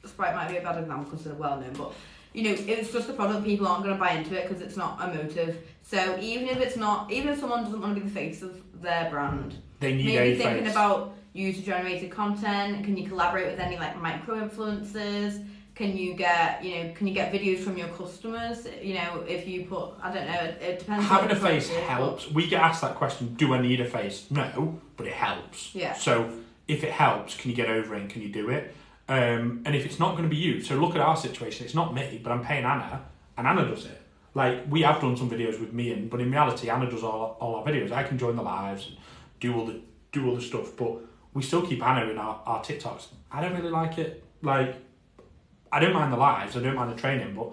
Sprite might be a bad example because they're well known, but if it's just a product, people aren't going to buy into it because it's not emotive. So even if someone doesn't want to be the face of their brand, they need maybe thinking about user generated content. Can you collaborate with any like micro influencers? Can you get videos from your customers? If you put, I don't know, it depends. Having a face helps. We get asked that question: do I need a face? No, but it helps. Yeah. So if it helps, can you get over it and can you do it? And if it's not going to be you, so look at our situation. It's not me, but I'm paying Anna, and Anna does it. Like we have done some videos with me, but in reality, Anna does all our videos. I can join the lives and do all the stuff, but we still keep Anna in our TikToks. I don't really like it. Like I don't mind the lives, I don't mind the training, but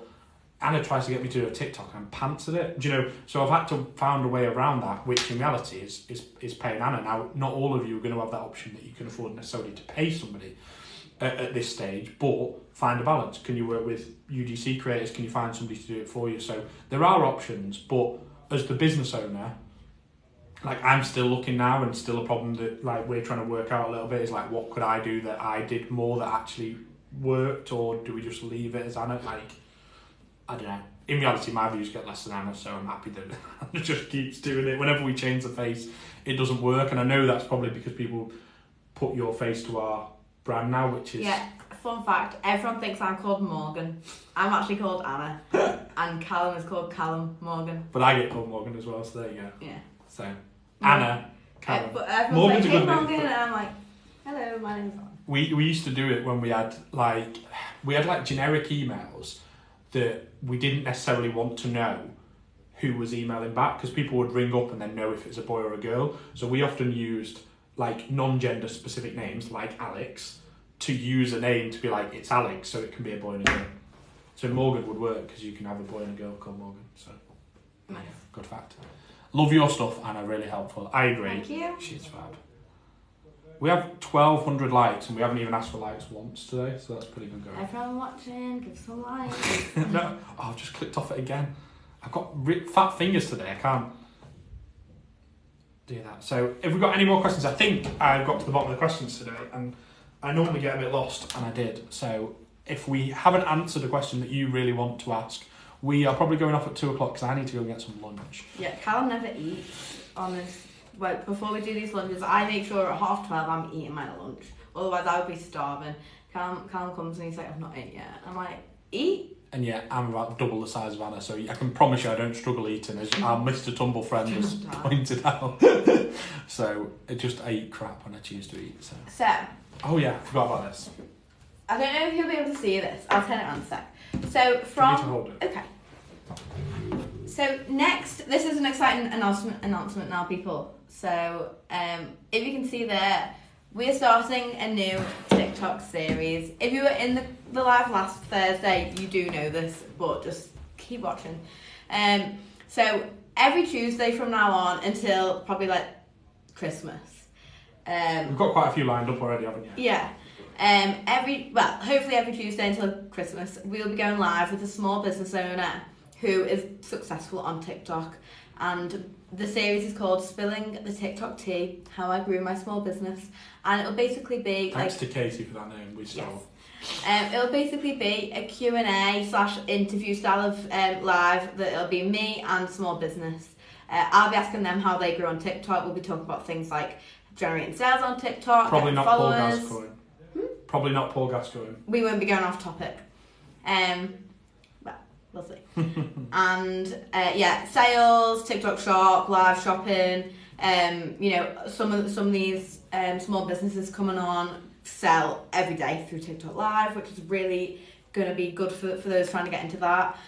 Anna tries to get me to do a TikTok and I'm pants at it. So I've had to find a way around that, which in reality is paying Anna. Now, not all of you are going to have that option that you can afford necessarily to pay somebody at this stage, but find a balance. Can you work with UGC creators? Can you find somebody to do it for you? So there are options, but as the business owner, like I'm still looking now, and still a problem that like we're trying to work out a little bit is like, what could I do that I did more that actually worked, or do we just leave it as Anna? Like, I don't know. In reality, my views get less than Anna, so I'm happy that Anna just keeps doing it. Whenever we change the face, it doesn't work, and I know that's probably because people put your face to our brand now, which is... Yeah, fun fact, everyone thinks I'm called Morgan. I'm actually called Anna, and Callum is called Callum Morgan. But I get called Morgan as well, so there you go. Yeah. So, Anna, Callum. But everyone's Morgan's like, a hey good name. Morgan, and I'm like, hello, my name's Anna. We used to do it when we had like generic emails that we didn't necessarily want to know who was emailing back, because people would ring up and then know if it's a boy or a girl. So we often used like non-gender specific names like Alex to use a name to be like, it's Alex, so it can be a boy and a girl. So Morgan would work because you can have a boy and a girl called Morgan. So Nice. good fact. Love your stuff, Anna, really helpful. I agree. Thank you. She's fab. We have 1,200 likes and we haven't even asked for likes once today, so that's pretty good going. Everyone watching, give some likes. No, oh, I've just clicked off it again. I've got fat fingers today, I can't do that. So if we've got any more questions, I think I've got to the bottom of the questions today, and I normally get a bit lost, and I did. So if we haven't answered a question that you really want to ask, we are probably going off at 2 o'clock because I need to go and get some lunch. Yeah, Callum never eats on his... Well, before we do these lunches, I make sure at 12:30 I'm eating my lunch. Otherwise, I would be starving. Callum comes and he's like, I've not eaten yet. I'm like, eat? And yeah, I'm about double the size of Anna, so I can promise you I don't struggle eating, as our Mr. Tumble friend has pointed out. So I eat crap when I choose to eat. So. Oh yeah, I forgot about this. I don't know if you'll be able to see this. I'll turn it around a sec. So Do you need to hold it? Okay. So next, this is an exciting announcement now, people. So if you can see there, we're starting a new TikTok series. If you were in the live last Thursday, you do know this, but just keep watching. So every Tuesday from now on until probably like Christmas. We've got quite a few lined up already, haven't you? Yeah. Hopefully every Tuesday until Christmas, we'll be going live with a small business owner who is successful on TikTok. And the series is called Spilling the TikTok Tea, How I Grew My Small Business. And it'll basically be Thanks to Katie for that name, we stole. Yes. It'll basically be a Q&A/interview style of live that it'll be me and small business. I'll be asking them how they grew on TikTok. We'll be talking about things like generating sales on TikTok. Probably not followers. Paul Gascoigne. Probably not Paul Gascoigne. We won't be going off topic. Well, we'll see. And sales, TikTok Shop, live shopping. Some of these small businesses coming on sell every day through TikTok Live, which is really going to be good for those trying to get into that.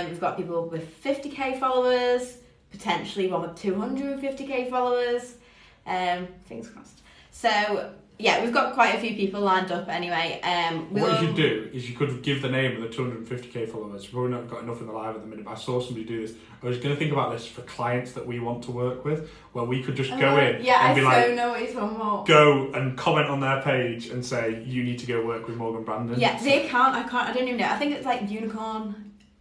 We've got people with 50k followers, potentially one with 250k followers. Fingers crossed. So yeah, we've got quite a few people lined up anyway. What you could do is you could give the name of the 250k followers. We've probably not got enough in the live at the minute, but I saw somebody do this. I was going to think about this for clients that we want to work with, where we could just go in and be like, know what you're talking about. Go and comment on their page and say, you need to go work with Morgan Brandon. Yeah, the account, I don't even know. I think it's like Unicorn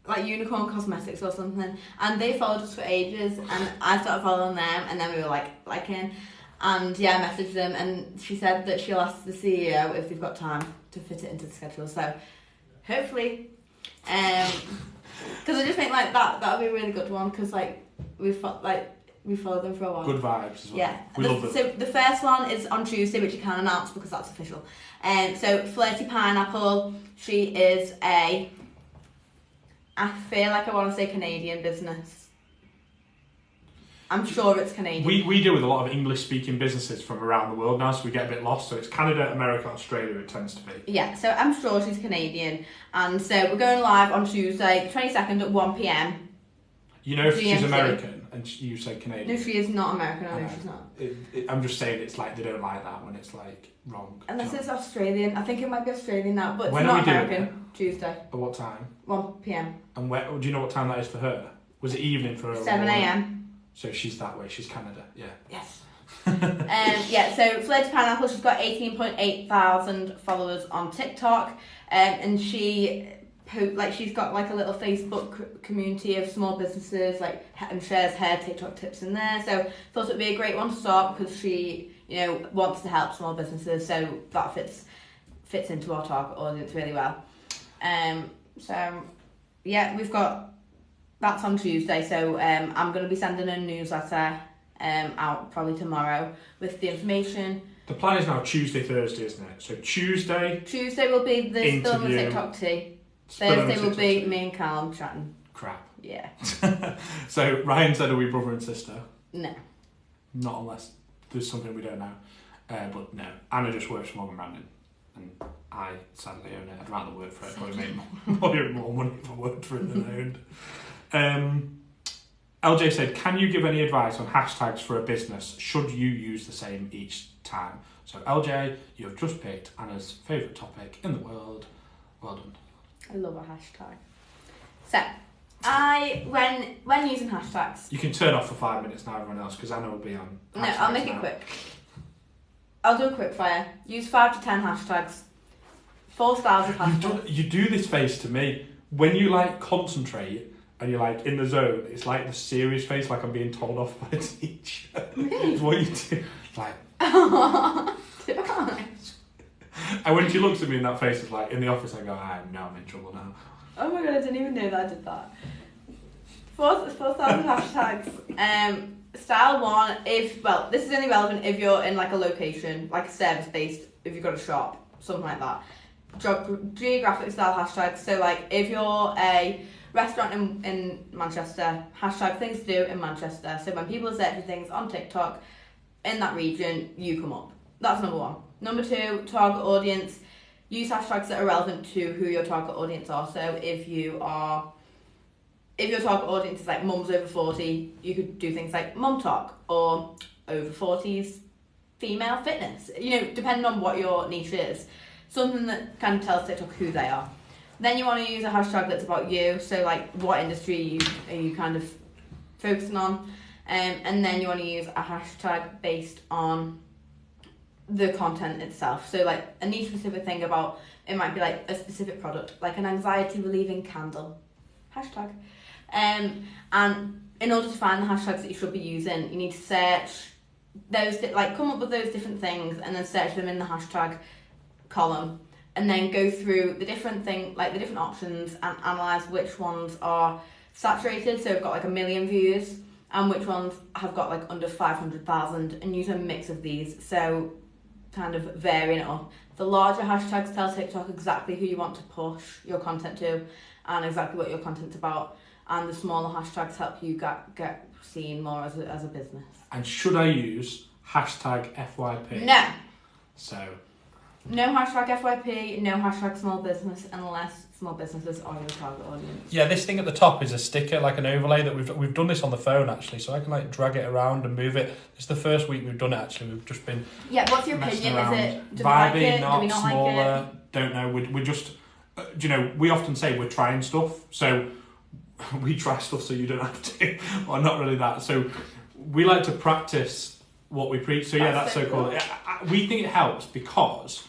Cosmetics or something. And they followed us for ages, and I started following them, and then we were like liking. And yeah, I messaged them, and she said that she'll ask the CEO if they've got time to fit it into the schedule. So hopefully, because I just think like that would be a really good one, because like we've followed them for a while. Good vibes as well. Yeah, we love them. So the first one is on Tuesday, which you can announce because that's official. So Flirty Pineapple, she is I feel like I want to say Canadian business. I'm sure it's Canadian. We deal with a lot of English-speaking businesses from around the world now, so we get a bit lost. So it's Canada, America, Australia, it tends to be. Yeah, so I'm sure she's Canadian. And so we're going live on Tuesday, 22nd at 1 p.m. You know if she's GMT. American and you say Canadian? No, she is not American. I know she's not. I'm just saying it's like they don't like that when it's like wrong. Unless it's Australian. I think it might be Australian now, but it's When are not we doing American. Tuesday, At what time? 1 p.m. And where? Do you know what time that is for her? Was it evening for her? 7 a.m. So she's that way. She's Canada. Yeah. Yes. So Flirty Pineapple, she's got 18.8 thousand followers on TikTok, and she's got like a little Facebook community of small businesses, and shares her TikTok tips in there. So thought it'd be a great one to start because she, wants to help small businesses, so that fits into our target audience really well. We've got. That's on Tuesday, so I'm going to be sending a newsletter out probably tomorrow with the information. The plan is now Tuesday, Thursday, isn't it? So Tuesday will be the Spill the interview. TikTok Tea. Thursday will be me and Callum chatting. Crap. Yeah. So Ryan said, are we brother and sister? No. Not unless there's something we don't know. But no, Anna just works for Morgan Brandon. and I sadly own it. I'd rather work for it, probably make more money if I worked for it than I owned. LJ said, can you give any advice on hashtags for a business? Should you use the same each time? So LJ, you have just picked Anna's favourite topic in the world. Well done. I love a hashtag. So, when using hashtags... You can turn off for 5 minutes now, everyone else, because Anna will be on hashtags. No, I'll make it quick. I'll do a quick fire. Use 5 to 10 hashtags. 4 styles of hashtags. You do this face to me. When you like concentrate and you're like in the zone, it's like the serious face, like I'm being told off by a teacher. It's what you do. Like... Do I? And when she looks at me in that face, it's like, in the office, I go, now I'm in trouble now. Oh my god, I didn't even know that I did that. 4 styles of hashtags. Style 1, this is only relevant if you're in like a location, like a service-based, if you've got a shop, something like that. Geographic style hashtags, so like if you're a restaurant in Manchester, hashtag things to do in Manchester. So when people are searching things on TikTok in that region, you come up. That's number 1. Number 2, target audience. Use hashtags that are relevant to who your target audience are. So if your target audience is like mums over 40, you could do things like mum talk or over 40s female fitness. Depending on what your niche is. Something that kind of tells TikTok who they are. Then you want to use a hashtag that's about you. So like what industry are you kind of focusing on? And then you want to use a hashtag based on the content itself. So like a niche specific thing about, it might be like a specific product, like an anxiety relieving candle. Hashtag. And in order to find the hashtags that you should be using, you need to search those, come up with those different things and then search them in the hashtag column, and then go through the different the different options and analyse which ones are saturated, so we've got like 1 million views, and which ones have got like under 500,000, and use a mix of these, so kind of varying it up. The larger hashtags tell TikTok exactly who you want to push your content to and exactly what your content's about, and the smaller hashtags help you get seen more as a business. And should I use hashtag FYP? No. So... No hashtag FYP, no hashtag small business, unless small businesses are your target audience. Yeah, this thing at the top is a sticker, like an overlay that we've done this on the phone actually, so I can like drag it around and move it. It's the first week we've done it actually. We've just been what's your opinion? Around. Is it vibey, like it? not Do we not smaller? Like it? Don't know. We're just we often say we're trying stuff, so we try stuff so you don't have to, or not really that. So we like to practice what we preach. So that's so cool. We think it helps because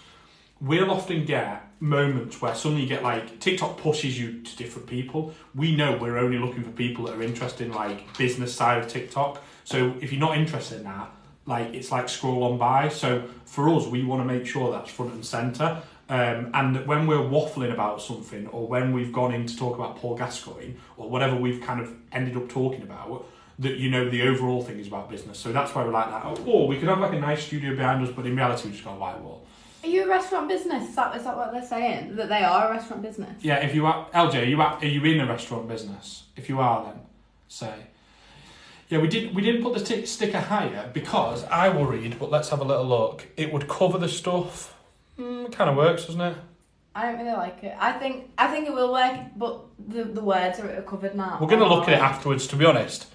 we'll often get moments where suddenly you get like TikTok pushes you to different people. We know we're only looking for people that are interested in like business side of TikTok. So if you're not interested in that, like it's like scroll on by. So for us, we want to make sure that's front and centre. And when we're waffling about something, or when we've gone in to talk about Paul Gascoigne, or whatever we've kind of ended up talking about, that the overall thing is about business. So that's why we like that. Or we could have like a nice studio behind us, but in reality we just got a white wall. Are you a restaurant business? Is that what they're saying? That they are a restaurant business? Yeah, if you are, LJ, are you in a restaurant business? If you are, then say. Yeah, we didn't put the sticker higher because I worried, but let's have a little look. It would cover the stuff. Kind of works, doesn't it? I don't really like it. I think it will work, but the words are covered now. We're going to look at it afterwards, to be honest.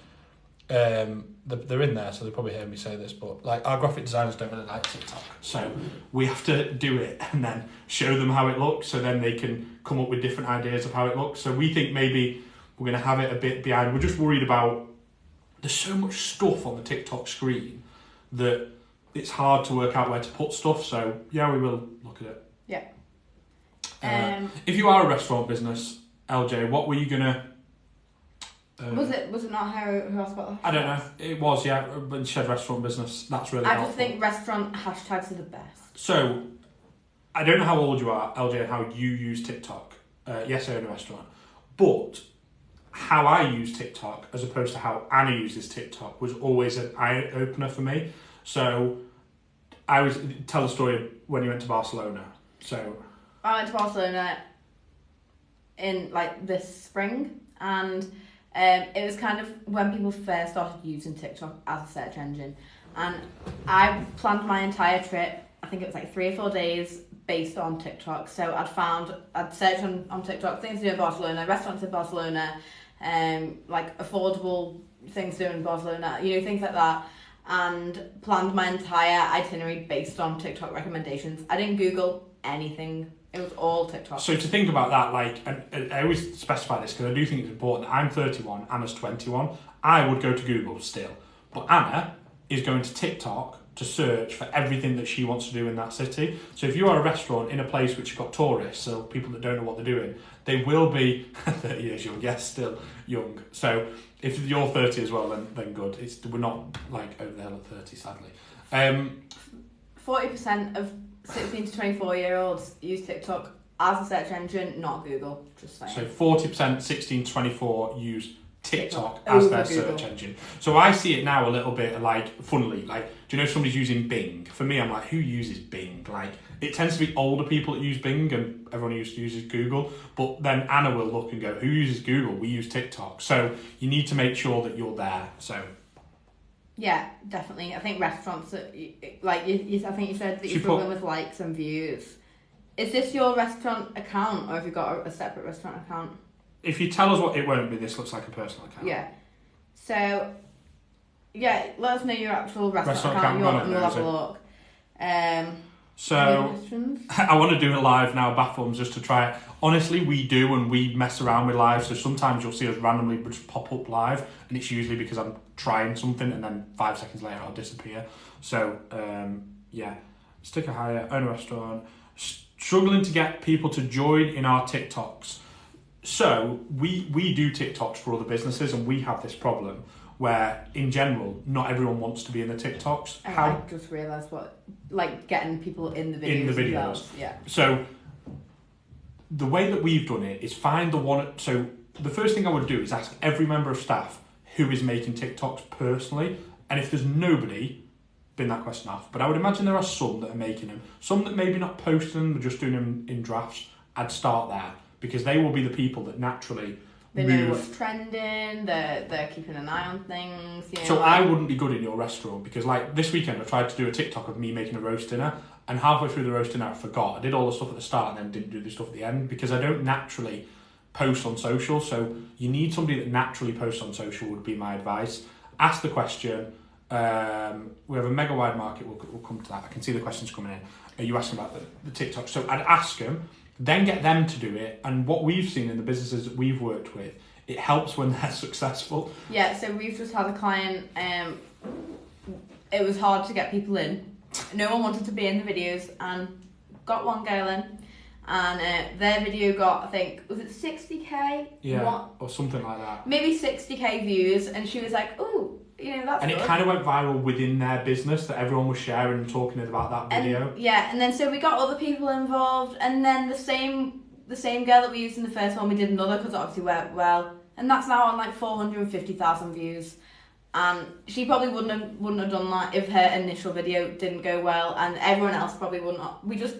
They're in there, so they probably heard me say this, but like our graphic designers don't really like TikTok, so we have to do it and then show them how it looks, so then they can come up with different ideas of how it looks. So we think maybe we're going to have it a bit behind. We're just worried about, there's so much stuff on the TikTok screen that it's hard to work out where to put stuff, so yeah, we will look at it. Yeah. If you are a restaurant business, LJ, what were you going to... was it not her who asked about that? I don't know. It was, yeah, but she said restaurant business. That's really helpful. I just think restaurant hashtags are the best. So, I don't know how old you are, LJ, and how you use TikTok. Yes, I own a restaurant. But how I use TikTok, as opposed to how Anna uses TikTok, was always an eye-opener for me. So, I always tell a story of when you went to Barcelona. So, I went to Barcelona in like this spring, and it was kind of when people first started using TikTok as a search engine, and I planned my entire trip. I think it was like 3 or 4 days based on TikTok. So I'd search on TikTok things to do in Barcelona, restaurants in Barcelona, like affordable things to do in Barcelona, things like that, and planned my entire itinerary based on TikTok recommendations. I didn't Google anything. It was all TikTok. So to think about that, like, and I always specify this because I do think it's important. I'm 31, Anna's 21. I would go to Google still, but Anna is going to TikTok to search for everything that she wants to do in that city. So if you are a restaurant in a place which has got tourists, so people that don't know what they're doing, they will be 30 years young. Yes, still young. So if you're 30 as well, then good. We're not like over the hill at 30, sadly. 40% of 16 to 24-year-olds use TikTok as a search engine, not Google. Just saying. So 40% 16 to 24 use TikTok as their search engine. So I see it now a little bit like, funnily, like, do you know if somebody's using Bing? For me, I'm like, who uses Bing? Like, it tends to be older people that use Bing and everyone uses Google. But then Anna will look and go, who uses Google? We use TikTok. So you need to make sure that you're there. So yeah, definitely. I think restaurants, I think you said that you're struggling with likes and views. Is this your restaurant account or have you got a separate restaurant account? If you tell us what it won't be, this looks like a personal account. Yeah. So, yeah, let us know your actual restaurant account and we'll have a look. So, I want to do it live now, Bathrooms, just to try it. Honestly, we do, and we mess around with live, so sometimes you'll see us randomly just pop up live, and it's usually because I'm trying something, and then 5 seconds later I'll disappear. So, yeah. Sticker hire, own a restaurant. Struggling to get people to join in our TikToks. So we do TikToks for other businesses, and we have this problem where, in general, not everyone wants to be in the TikToks. I just realised getting people in the videos. In the videos, yeah. So the way that we've done it is find the one. So the first thing I would do is ask every member of staff who is making TikToks personally, and if there's nobody, bin that question off. But I would imagine there are some that are making them, some that maybe not posting them, but just doing them in drafts. I'd start there, because they will be the people that naturally they know what's trending, they're keeping an eye on things. So I wouldn't be good in your restaurant, because like this weekend I tried to do a TikTok of me making a roast dinner, and halfway through the roast dinner I forgot. I did all the stuff at the start and then didn't do the stuff at the end, because I don't naturally post on social. So you need somebody that naturally posts on social would be my advice. Ask the question. We have a mega wide market, we'll come to that. I can see the questions coming in. Are you asking about the TikTok? So I'd ask them, then get them to do it. And what we've seen in the businesses that we've worked with, it helps when they're successful. Yeah, so we've just had a client, it was hard to get people in. No one wanted to be in the videos, and got one girl in. And their video got, I think, was it 60k? Yeah, or something like that. Maybe 60k views, and she was like, ooh, that's and good. It kind of went viral within their business, that everyone was sharing and talking about that video. And then so we got other people involved, and then the same girl that we used in the first one, we did another because it obviously worked well, and that's now on like 450,000 views. And she probably wouldn't have done that if her initial video didn't go well, and everyone else probably wouldn't.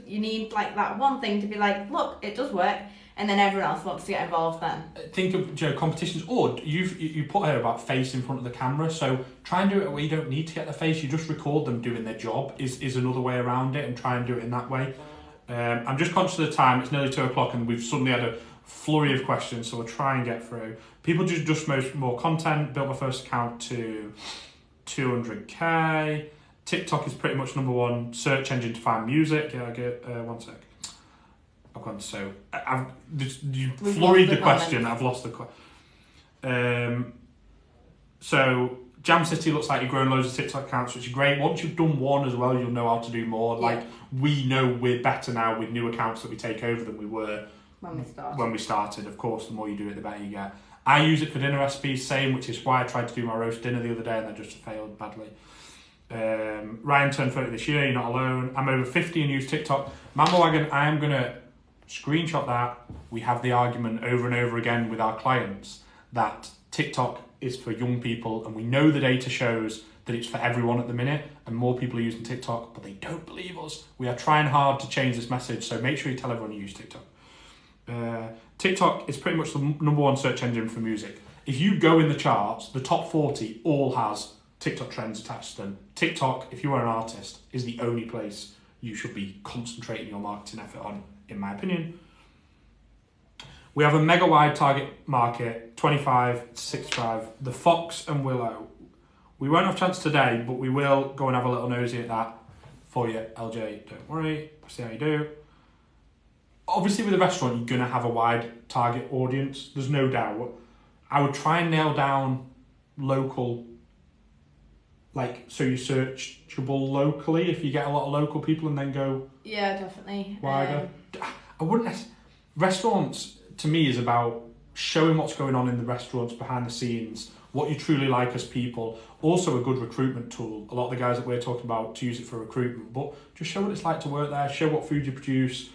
You need like that one thing to be like, look, it does work. And then everyone else wants to get involved then. Think of competitions, or you put her about face in front of the camera, so try and do it where you don't need to get the face, you just record them doing their job is another way around it, and try and do it in that way. I'm just conscious of the time, it's nearly 2:00 and we've suddenly had a flurry of questions, so we'll try and get through. People just more content, built my first account to 200k. TikTok is pretty much number one search engine to find music. Yeah, I get one sec. I've gone so you flurried the question. I've lost the question. So Jam City looks like you've grown loads of TikTok accounts, which is great. Once you've done one as well, you'll know how to do more. Yeah. Like we know we're better now with new accounts that we take over than we were when we started. Of course, the more you do it, the better you get. I use it for dinner recipes, same, which is why I tried to do my roast dinner the other day and I just failed badly. Ryan turned 30 this year. You're not alone. I'm over 50 and use TikTok. Mama Wagon, I am gonna screenshot that. We have the argument over and over again with our clients that TikTok is for young people, and we know the data shows that it's for everyone at the minute, and more people are using TikTok, but they don't believe us. We are trying hard to change this message, so make sure you tell everyone you use TikTok. TikTok is pretty much the number one search engine for music. If you go in the charts, the top 40 all has TikTok trends attached to them. TikTok, if you are an artist, is the only place you should be concentrating your marketing effort on, in my opinion. We have a mega wide target market, 25 to 65, the Fox and Willow. We won't have a chance today, but we will go and have a little nosy at that for you, LJ. Don't worry, see how you do. Obviously, with a restaurant, you're going to have a wide target audience. There's no doubt. I would try and nail down local, like, so you searchable locally if you get a lot of local people and then go Yeah, definitely. wider. I wouldn't. Restaurants, to me, is about showing what's going on in the restaurants behind the scenes, what you truly like as people. Also a good recruitment tool. A lot of the guys that we're talking about to use it for recruitment, but just show what it's like to work there, show what food you produce,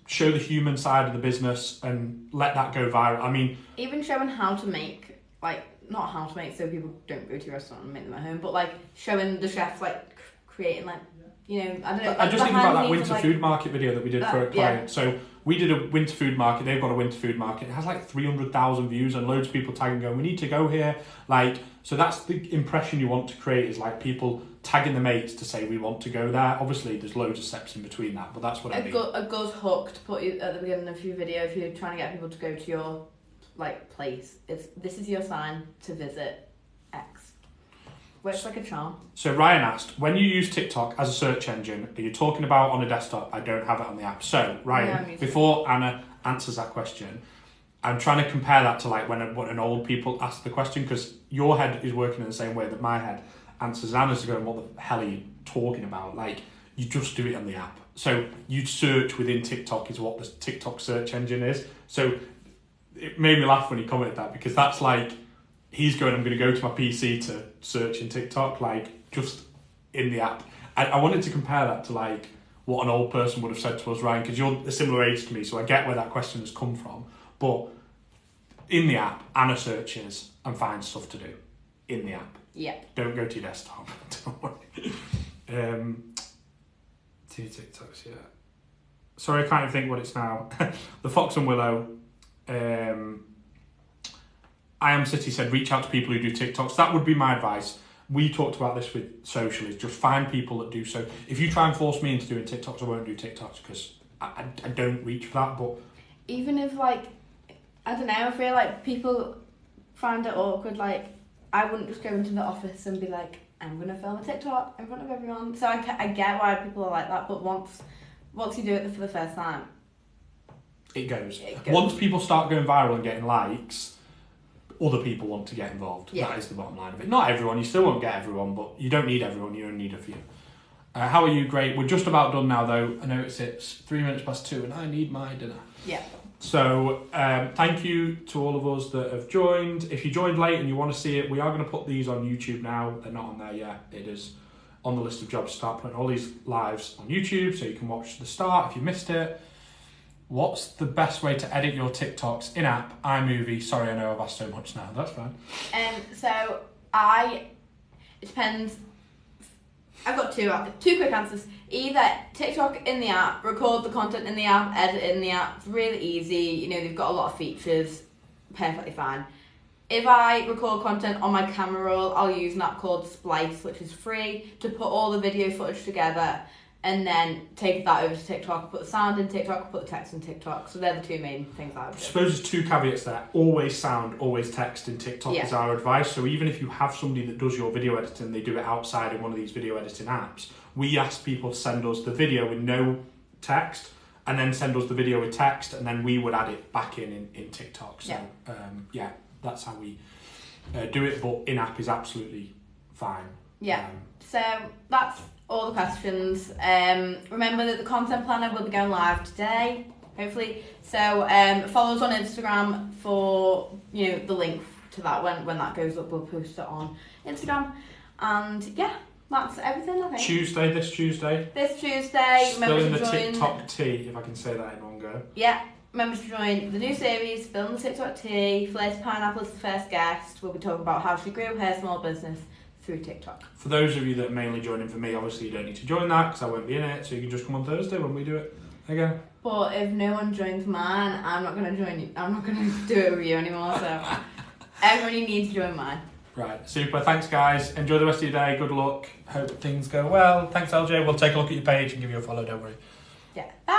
show the human side of the business and let that go viral. I mean, even showing how to make, like, not how to make so people don't go to your restaurant and make them at home, but like showing the chefs like creating, like, you know, I don't know. I just think about that winter food market video that we did for a client. Yeah. So we did a winter food market. They've got a winter food market. It has like 300,000 views and loads of people tagging going, we need to go here. Like, so that's the impression you want to create, is like people tagging the mates to say we want to go there. Obviously, there's loads of steps in between that, but that's what I mean. A good hook to put you at the beginning of your video if you're trying to get people to go to your like place. This is your sign to visit X. Works like a charm. So Ryan asked, when you use TikTok as a search engine, are you talking about on a desktop? I don't have it on the app. So Ryan, before Anna answers that question, I'm trying to compare that to like when an old people ask the question, because your head is working in the same way that my head answers. Anna's going, what the hell are you talking about? Like, you just do it on the app. So you search within TikTok is what the TikTok search engine is. So it made me laugh when he commented that, because that's like, he's going, I'm going to go to my PC to search in TikTok, like just in the app. I wanted to compare that to like what an old person would have said to us, Ryan, because you're a similar age to me, so I get where that question has come from. But in the app, Anna searches and finds stuff to do in the app. Yeah. Don't go to your desktop. Don't worry. Two TikToks, yeah. Sorry, I can't even think what it's now. The Fox and Willow. I Am City said, reach out to people who do TikToks. That would be my advice. We talked about this with social, is just find people that do so. If you try and force me into doing TikToks, I won't do TikToks because I don't reach for that. But even if, like, I don't know, I feel like people find it awkward. Like, I wouldn't just go into the office and be like, I'm going to film a TikTok in front of everyone. So I get why people are like that, but once you do it for the first time, it goes. Once people start going viral and getting likes, other people want to get involved. Yeah. That is the bottom line of it. Not everyone, you still won't get everyone, but you don't need everyone, you only need a few. How are you? Great. We're just about done now, though. I know it's 2:03 and I need my dinner. Yeah. So thank you to all of us that have joined. If you joined late and you want to see it, we are going to put these on YouTube now. They're not on there yet. It is on the list of jobs to start putting all these lives on YouTube, so you can watch the start if you missed it. What's the best way to edit your TikToks in-app? iMovie. Sorry, I know I've asked so much now. That's fine. So it depends. I've got two quick answers. Either TikTok in the app, record the content in the app, edit it in the app. It's really easy. You know, they've got a lot of features. Perfectly fine. If I record content on my camera roll, I'll use an app called Splice, which is free, to put all the video footage together and then take that over to TikTok, put the sound in TikTok, put the text in TikTok. So they're the two main things I would do. I suppose there's two caveats there. Always sound, always text in TikTok is our advice. So even if you have somebody that does your video editing, they do it outside in one of these video editing apps, we ask people to send us the video with no text and then send us the video with text, and then we would add it back in TikTok. So that's how we do it, but in-app is absolutely fine. Yeah, so that's all the questions. Remember that the content planner will be going live today, hopefully. So follow us on Instagram for the link to that. When that goes up, we'll post it on Instagram. And yeah, that's everything, I think. This Tuesday. Still in the TikTok tea, if I can say that in one go. Yeah. Remember to join the new series, Building the TikTok Tea. Flirty Pineapple is the first guest. We'll be talking about how she grew her small business through TikTok. For those of you that are mainly joining for me, obviously you don't need to join that because I won't be in it, so you can just come on Thursday when we do it again. But if no one joins mine, I'm not going to join you. I'm not going to do it with you anymore, so everybody needs to join mine. Right, super. Thanks, guys. Enjoy the rest of your day. Good luck. Hope things go well. Thanks, LJ. We'll take a look at your page and give you a follow. Don't worry. Yeah. Bye.